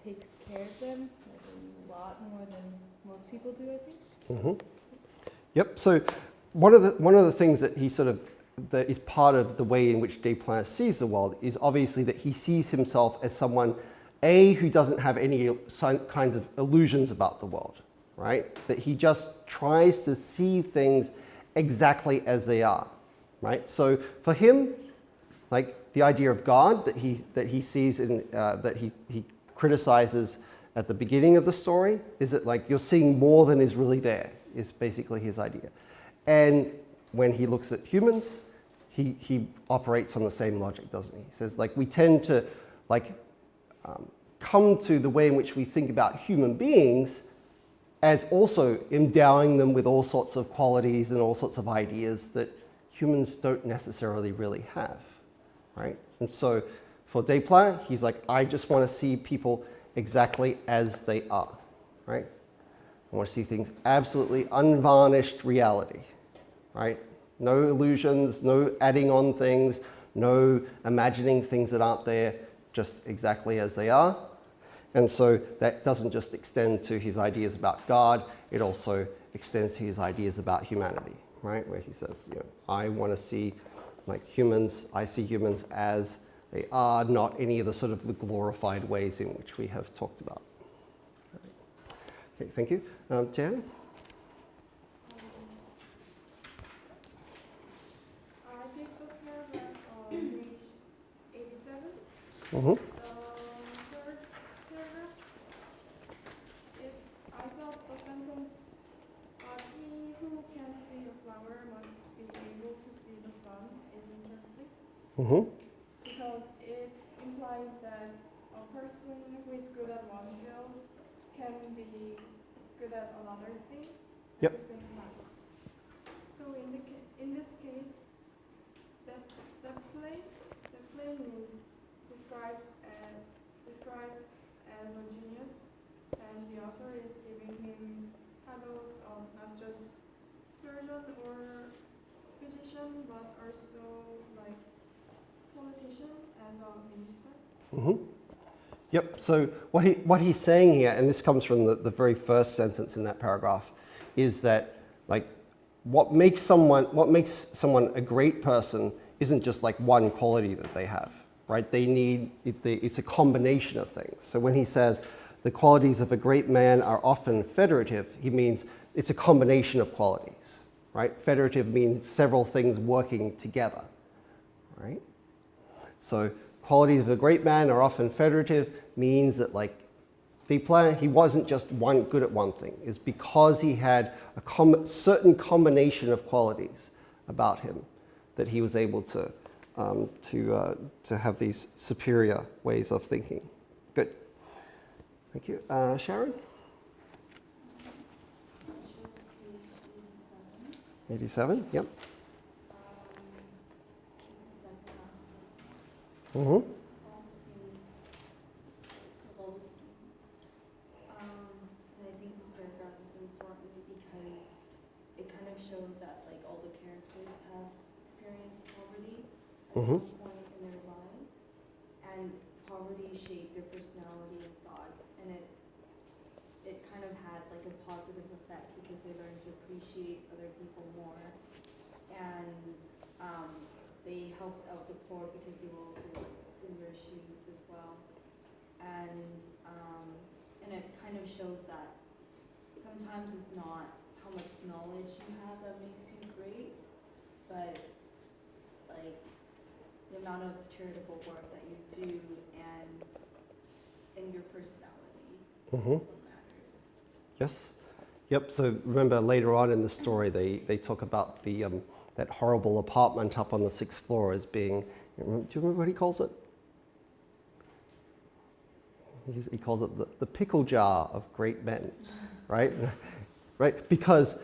takes care of them like a lot more than most people do, I think. Mm-hmm. Yep. So one of the things that that is part of the way in which Desplein sees the world is obviously that he sees himself as someone, who doesn't have any kinds of illusions about the world, right? That he just tries to see things exactly as they are, right? So for him, like the idea of God that he sees in that he criticizes at the beginning of the story is that like you're seeing more than is really there, is basically his idea. And when he looks at humans, he operates on the same logic, doesn't he? He says like we tend to like come to the way in which we think about human beings as also endowing them with all sorts of qualities and all sorts of ideas that humans don't necessarily really have, right? And so for Desplein, he's like, I just want to see people exactly as they are, right? I want to see things absolutely unvarnished reality, right? No illusions, no adding on things, no imagining things that aren't there, just exactly as they are. And so that doesn't just extend to his ideas about God, it also extends to his ideas about humanity, right? Where he says, I want to see like humans, I see humans as they are, not any of the sort of the glorified ways in which we have talked about. Okay, thank you. Jan? I picked up paragraph on page 87. Mm-hmm. Third paragraph. If I felt the sentence, he who can see a flower must be able to see the sun, is interesting. Mm-hmm. Because it implies that a person who is good at one field can be good at another thing at the same time. So in this case, the plane is described as a genius, and the author is giving him titles of not just surgeon or physician, but also like politician as a minister. Mm-hmm. Yep, so what he's saying here, and this comes from the very first sentence in that paragraph, is that like what makes someone a great person isn't just like one quality that they have, right? It's a combination of things. So when he says the qualities of a great man are often federative, he means it's a combination of qualities, right? Federative means several things working together, right? So qualities of a great man are often federative means that like Desplat, he wasn't just good at one thing. It's because he had a certain combination of qualities about him that he was able to have these superior ways of thinking. Good. Thank you. Sharon? 87, yep. Mm-hmm. All students, to all the students. And I think this paragraph is important because it kind of shows that like all the characters have experienced poverty at Mhm. some point in their lives, and poverty shaped their personality and thoughts, and it kind of had like a positive effect because they learned to appreciate other people more, and they helped out the poor because they were also in their shoes as well. And it kind of shows that sometimes it's not how much knowledge you have that makes you great, but like the amount of charitable work that you do and your personality Mm-hmm. is what matters. Yes. Yep. So remember later on in the story, they talk about the that horrible apartment up on the 6th floor as being. Do you remember what he calls it? He calls it the pickle jar of great men, right? Right. Because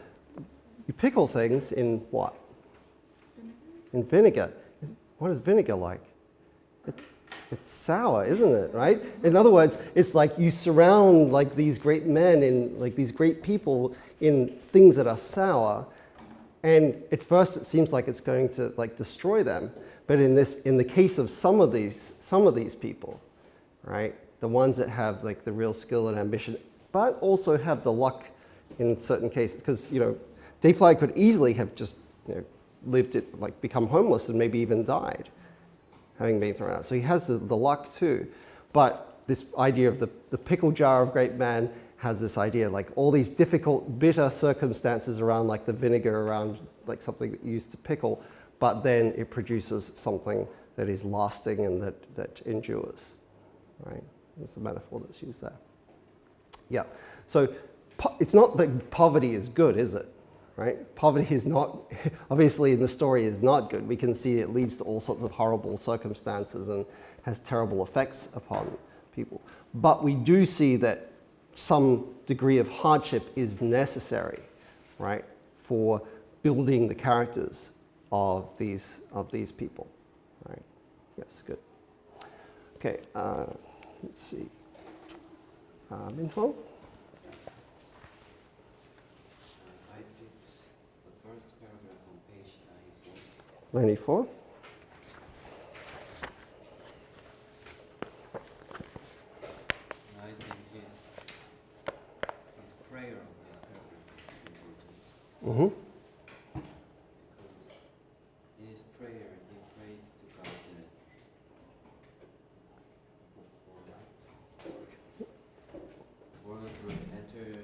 you pickle things in what? In vinegar. What is vinegar like? It's sour, isn't it, right? In other words, it's like you surround like these great men and like these great people in things that are sour, and at first it seems like it's going to like destroy them. But in the case of some of these people, right, the ones that have like the real skill and ambition, but also have the luck in certain cases, because Desplat could easily have just lived it, like become homeless and maybe even died, having been thrown out. So he has the luck too. But this idea of the pickle jar of great man has this idea, like all these difficult, bitter circumstances around like the vinegar, around like something that you used to pickle, but then it produces something that is lasting and that endures, right? That's the metaphor that's used there. Yeah, so it's not that poverty is good, is it? Right? Poverty is not, obviously in the story is not good. We can see it leads to all sorts of horrible circumstances and has terrible effects upon people. But we do see that some degree of hardship is necessary, right, for building the characters of these people, right? Yes, good. Okay, let's see. Minho? I picked the first paragraph on page 94. 94. And I think his prayer on this paragraph is important. Mm-hmm. Because in his prayer he prays to God that world will enter the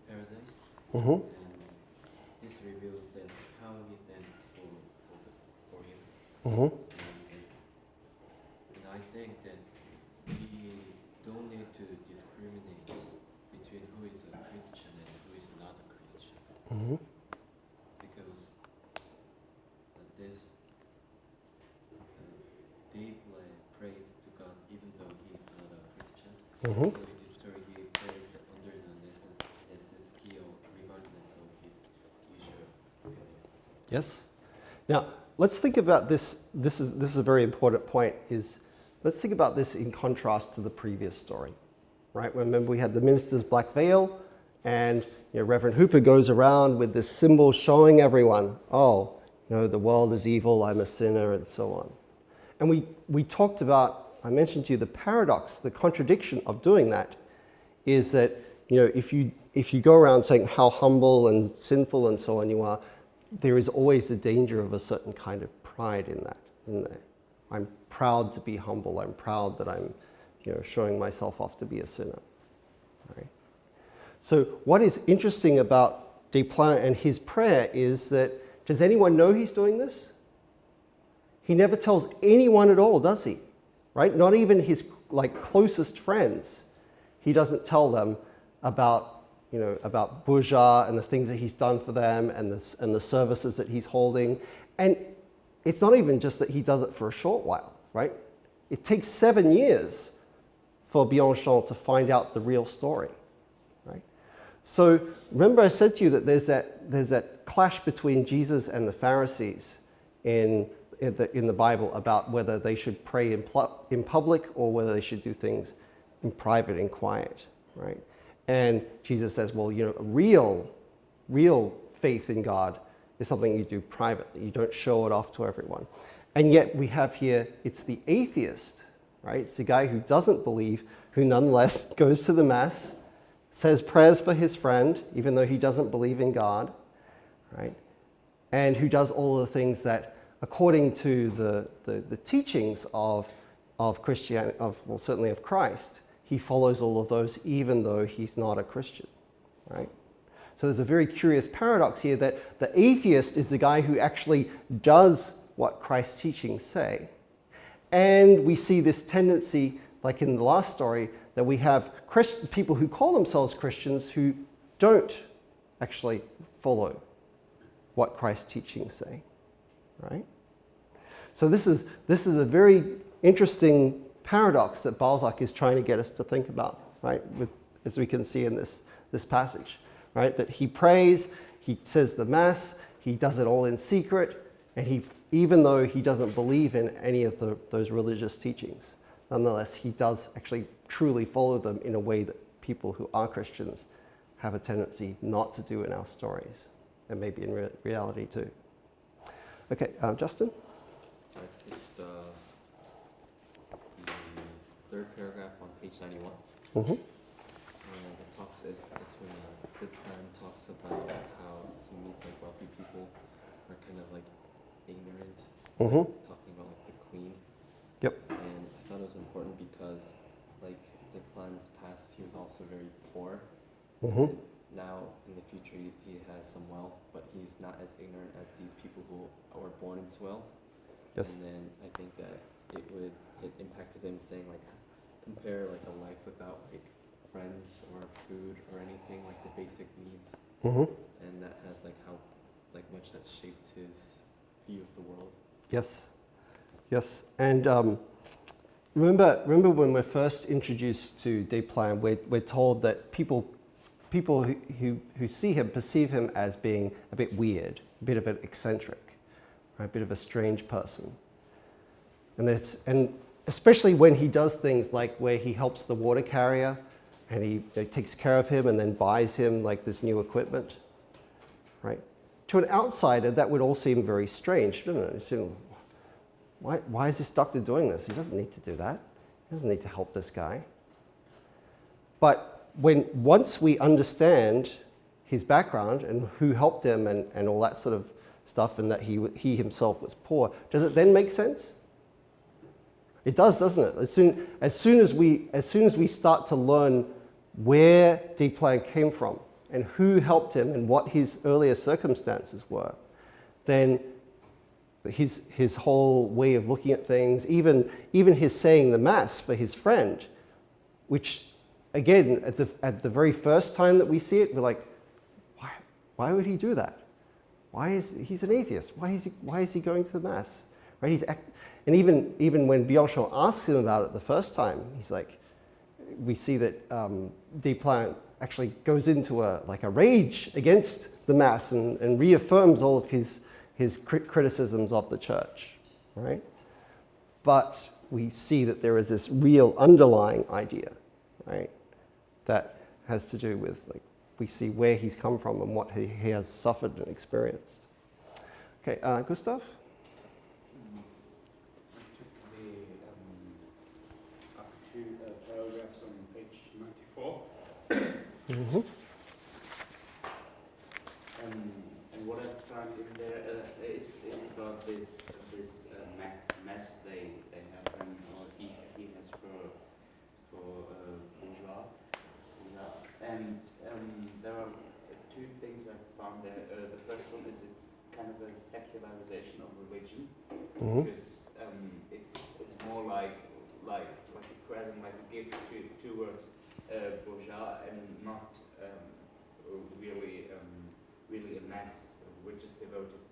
paradise, Mm-hmm. and this reveals that how he thanks for him. Mm-hmm. And I think that we don't need to discriminate between who is a Christian and who is not a Christian, Mm-hmm. because this deep praise to God even though he is not a Christian. Mm-hmm. So in this story he prays under the necessity regardless of his usual belief. Yes. Now, let's think about this. This is a very important point. Let's think about this in contrast to the previous story, right? Remember, we had the minister's black veil, and Reverend Hooper goes around with this symbol showing everyone, oh, the world is evil, I'm a sinner, and so on. And we talked about, I mentioned to you, the paradox, the contradiction of doing that is that, if you go around saying how humble and sinful and so on you are, there is always the danger of a certain kind of pride in that, isn't there? I'm proud to be humble. I'm proud that I'm, showing myself off to be a sinner. Right? So what is interesting about Desplat and his prayer is that, does anyone know he's doing this? He never tells anyone at all, does he? Right? Not even his closest friends. he doesn't tell them about, about bourgeois and the things that he's done for them and the services that he's holding. And it's not even just that he does it for a short while, right? It takes 7 years for Bianchon to find out the real story, right? So remember I said to you that there's that clash between Jesus and the Pharisees in the Bible about whether they should pray in public or whether they should do things in private and quiet, right? And Jesus says, well, real faith in God is something you do privately. You don't show it off to everyone. And yet we have here, it's the atheist, right? It's the guy who doesn't believe, who nonetheless goes to the Mass, says prayers for his friend, even though he doesn't believe in God, right? And who does all of the things that, according to the teachings of Christianity, certainly of Christ, he follows all of those even though he's not a Christian, right? So there's a very curious paradox here that the atheist is the guy who actually does what Christ's teachings say. And we see this tendency, like in the last story, that we have people who call themselves Christians who don't actually follow what Christ's teachings say, right? So this is a very interesting paradox that Balzac is trying to get us to think about, right? As we can see in this passage, right? That he prays, he says the Mass, he does it all in secret, and even though he doesn't believe in any of those religious teachings, nonetheless, he does actually truly follow them in a way that people who are Christians have a tendency not to do in our stories, and maybe in reality too. Okay, Justin? I picked the third paragraph on page 91. Mm-hmm. And it talks, it's when Diplan talks about how he meets like wealthy people who are kind of like ignorant, talking about like the queen. Yep. And I thought it was important because like Diplan's past, he was also very poor. And now in the future he has some wealth, but he's not as ignorant as these people who were born into wealth. Yes. And then I think that it impacted him saying like compare like a life without like friends or food or anything, like the basic needs. And that has like how like much that shaped his view of the world. Yes. Yes. And remember when we're first introduced to Desplein, we're told that people who see him perceive him as being a bit weird, a bit of an eccentric, right? A bit of a strange person. And especially when he does things like where he helps the water carrier and he takes care of him and then buys him like this new equipment, right? To an outsider, that would all seem very strange, doesn't it? Why is this doctor doing this? He doesn't need to do that. He doesn't need to help this guy. But once we understand his background and who helped him and all that sort of stuff, and that he himself was poor, does it then make sense? It does, doesn't it? As soon as we start to learn where Desplein came from and who helped him and what his earlier circumstances were, then his whole way of looking at things, even his saying the Mass for his friend, which again at the very first time that we see it, we're like, why would he do that? He's an atheist? Why is he going to the Mass? Right? And even when Bianchon asks him about it the first time, he's like, we see that Desplein actually goes into a rage against the Mass and reaffirms all of his criticisms of the church, right? But we see that there is this real underlying idea, right, that has to do with we see where he's come from and what he has suffered and experienced. Okay, Gustav? Paragraphs on page 94. And what I've found in there, it's about this mess they have, or he has for bourgeois. And there are two things I've found there. The first one is it's kind of a secularization of religion, because it's more like a present, like a gift towards bourgeois and not really really a mass which is devoted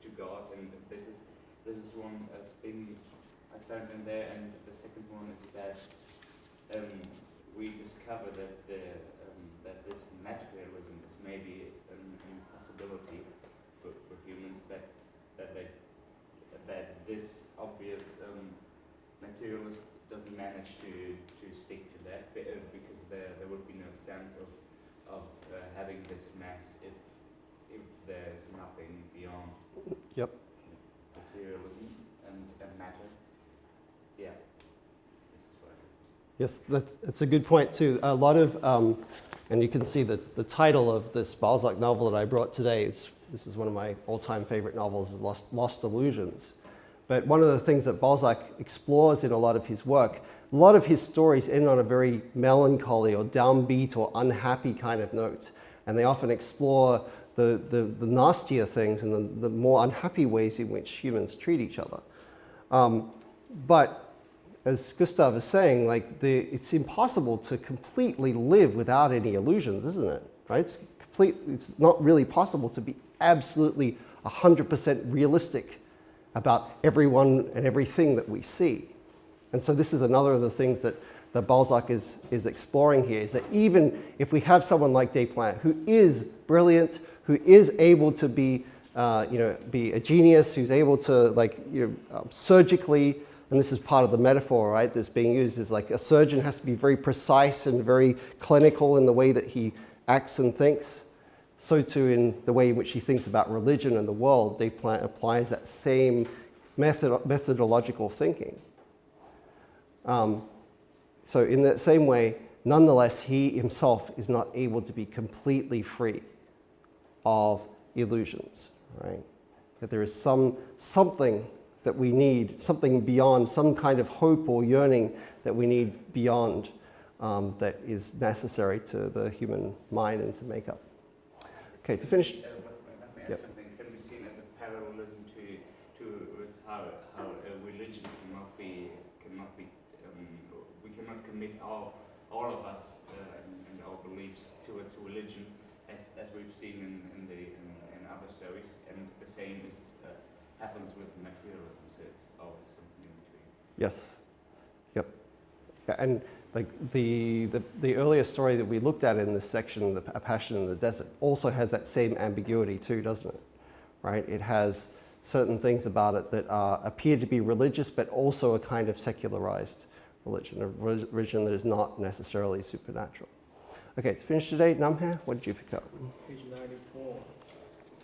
to God. And this is one thing I found in there. And the second one is that we discover that that this materialism is maybe an impossibility for humans, that this obvious materialist doesn't manage to stick to that because there would be no sense of having this mass if there's nothing beyond Yep. materialism and matter. Yeah, this is what I think. Yes, that's a good point too. A lot of, and you can see that the title of this Balzac novel that I brought today this is one of my all-time favorite novels, is Lost Illusions. But one of the things that Balzac explores in a lot of his work, a lot of his stories end on a very melancholy or downbeat or unhappy kind of note. And they often explore the nastier things and the more unhappy ways in which humans treat each other. But as Gustav is saying, like it's impossible to completely live without any illusions, isn't it? Right? It's not really possible to be absolutely 100% realistic about everyone and everything that we see. And so this is another of the things that Balzac is exploring here, is that even if we have someone like Desplein, who is brilliant, who is able to be a genius, who's able to surgically, and this is part of the metaphor, right, that's being used, is like a surgeon has to be very precise and very clinical in the way that he acts and thinks. So too in the way in which he thinks about religion and the world, Desplein applies that same methodological thinking. So in that same way, nonetheless, he himself is not able to be completely free of illusions, right? That there is something that we need, something beyond, some kind of hope or yearning that we need beyond that is necessary to the human mind and to make up. Okay, to finish. Let me add something. Can be seen as a parallelism to how religion cannot be we cannot commit all of us and our beliefs towards religion as we've seen in other stories, and the same happens with materialism. So it's always something in between. Yes. Yep. Yeah, and like the earlier story that we looked at in this section, A Passion in the Desert, also has that same ambiguity too, doesn't it? Right? It has certain things about it that appear to be religious, but also a kind of secularized religion, a religion that is not necessarily supernatural. Okay, to finish today, Namhae, what did you pick up? Page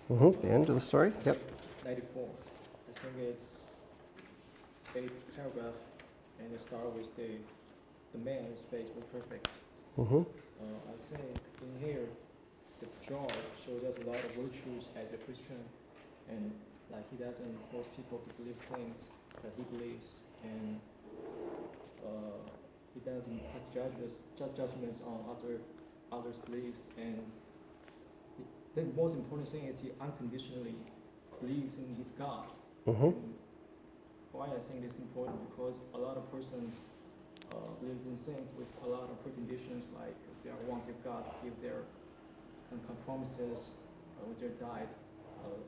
94. The end of the story? Yep. 94. I think it's 8 paragraph, and it starts with the man's face was perfect. I think in here, the George shows us a lot of virtues as a Christian, and like he doesn't force people to believe things that he believes, and he doesn't pass judgments on others' beliefs, and the most important thing is he unconditionally believes in his God. Why I think this is important, because a lot of person believes in things with a lot of preconditions, like if they are wanting God, give their kind of promises with their diet,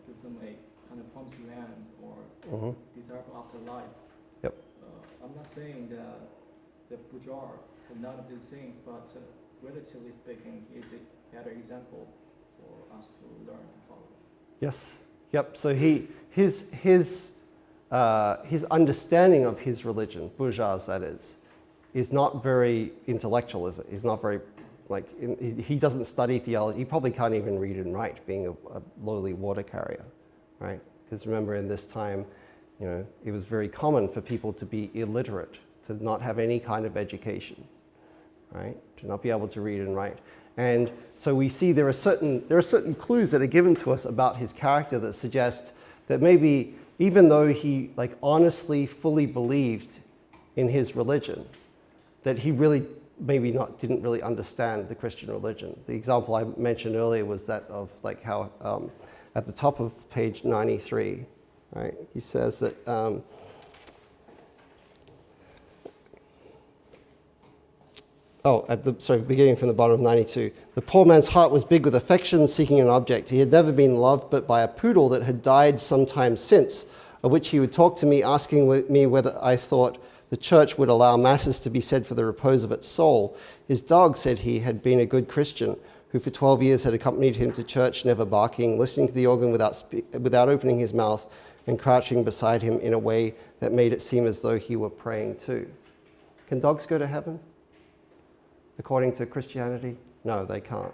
gives them a kind of promised land or desirable afterlife. Yep. I'm not saying that the bourgeois have none of these things, but relatively speaking, he is a better example for us to learn and follow. Yes. Yep. So his understanding of his religion, bourgeois that is not very intellectual, is it? He's not very, he doesn't study theology. He probably can't even read and write, being a lowly water carrier, right? Because remember, in this time, it was very common for people to be illiterate, to not have any kind of education, right? To not be able to read and write. And so we see there are certain clues that are given to us about his character that suggest that maybe even though he honestly, fully believed in his religion, that he really didn't really understand the Christian religion. The example I mentioned earlier was that of how at the top of page 93, right? He says that beginning from the bottom of 92. The poor man's heart was big with affection, seeking an object. He had never been loved but by a poodle that had died some time since, of which he would talk to me, asking me whether I thought the church would allow masses to be said for the repose of its soul. His dog, said he, had been a good Christian, who for 12 years had accompanied him to church, never barking, listening to the organ without opening his mouth, and crouching beside him in a way that made it seem as though he were praying too. Can dogs go to heaven? According to Christianity? No, they can't.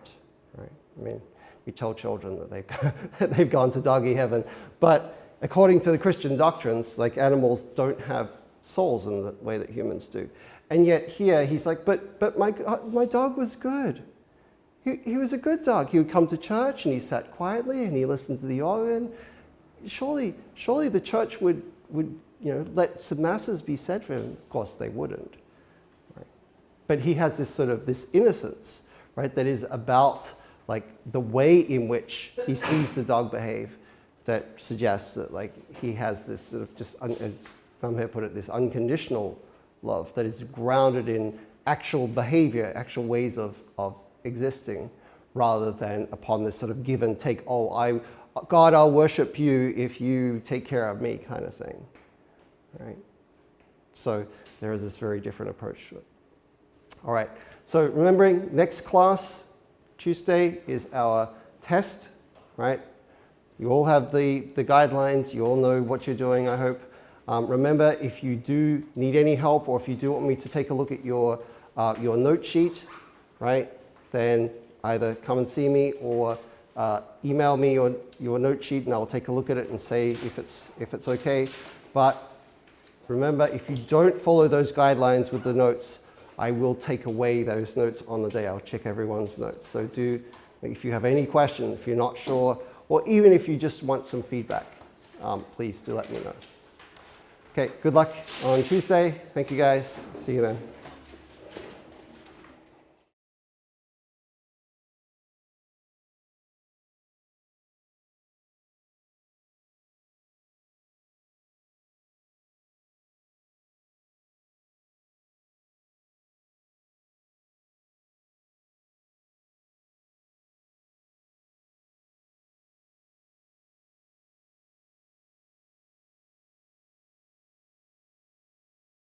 Right? I mean, we tell children that they've gone to doggy heaven, but according to the Christian doctrines, like animals don't have souls in the way that humans do. And yet here he's like, but my dog was good. He was a good dog. He would come to church and he sat quietly and he listened to the organ. Surely the church would let some masses be said for him. Of course they wouldn't. Right? But he has this innocence, right, that is about like the way in which he sees the dog behave, that suggests that like he has this sort of just, as Namhe put it, this unconditional love that is grounded in actual behavior, actual ways of existing, rather than upon this sort of give and take, God, I'll worship you if you take care of me kind of thing. Right? So there is this very different approach to it. All right, so remembering next class, Tuesday, is our test, right? You all have the guidelines, you all know what you're doing, I hope. Remember, if you do need any help, or if you do want me to take a look at your note sheet, right, then either come and see me or email me your note sheet and I'll take a look at it and say if it's okay. But remember, if you don't follow those guidelines with the notes, I will take away those notes on the day. I'll check everyone's notes. So if you have any questions, if you're not sure, or even if you just want some feedback, please do let me know. Okay, good luck on Tuesday. Thank you guys. See you then.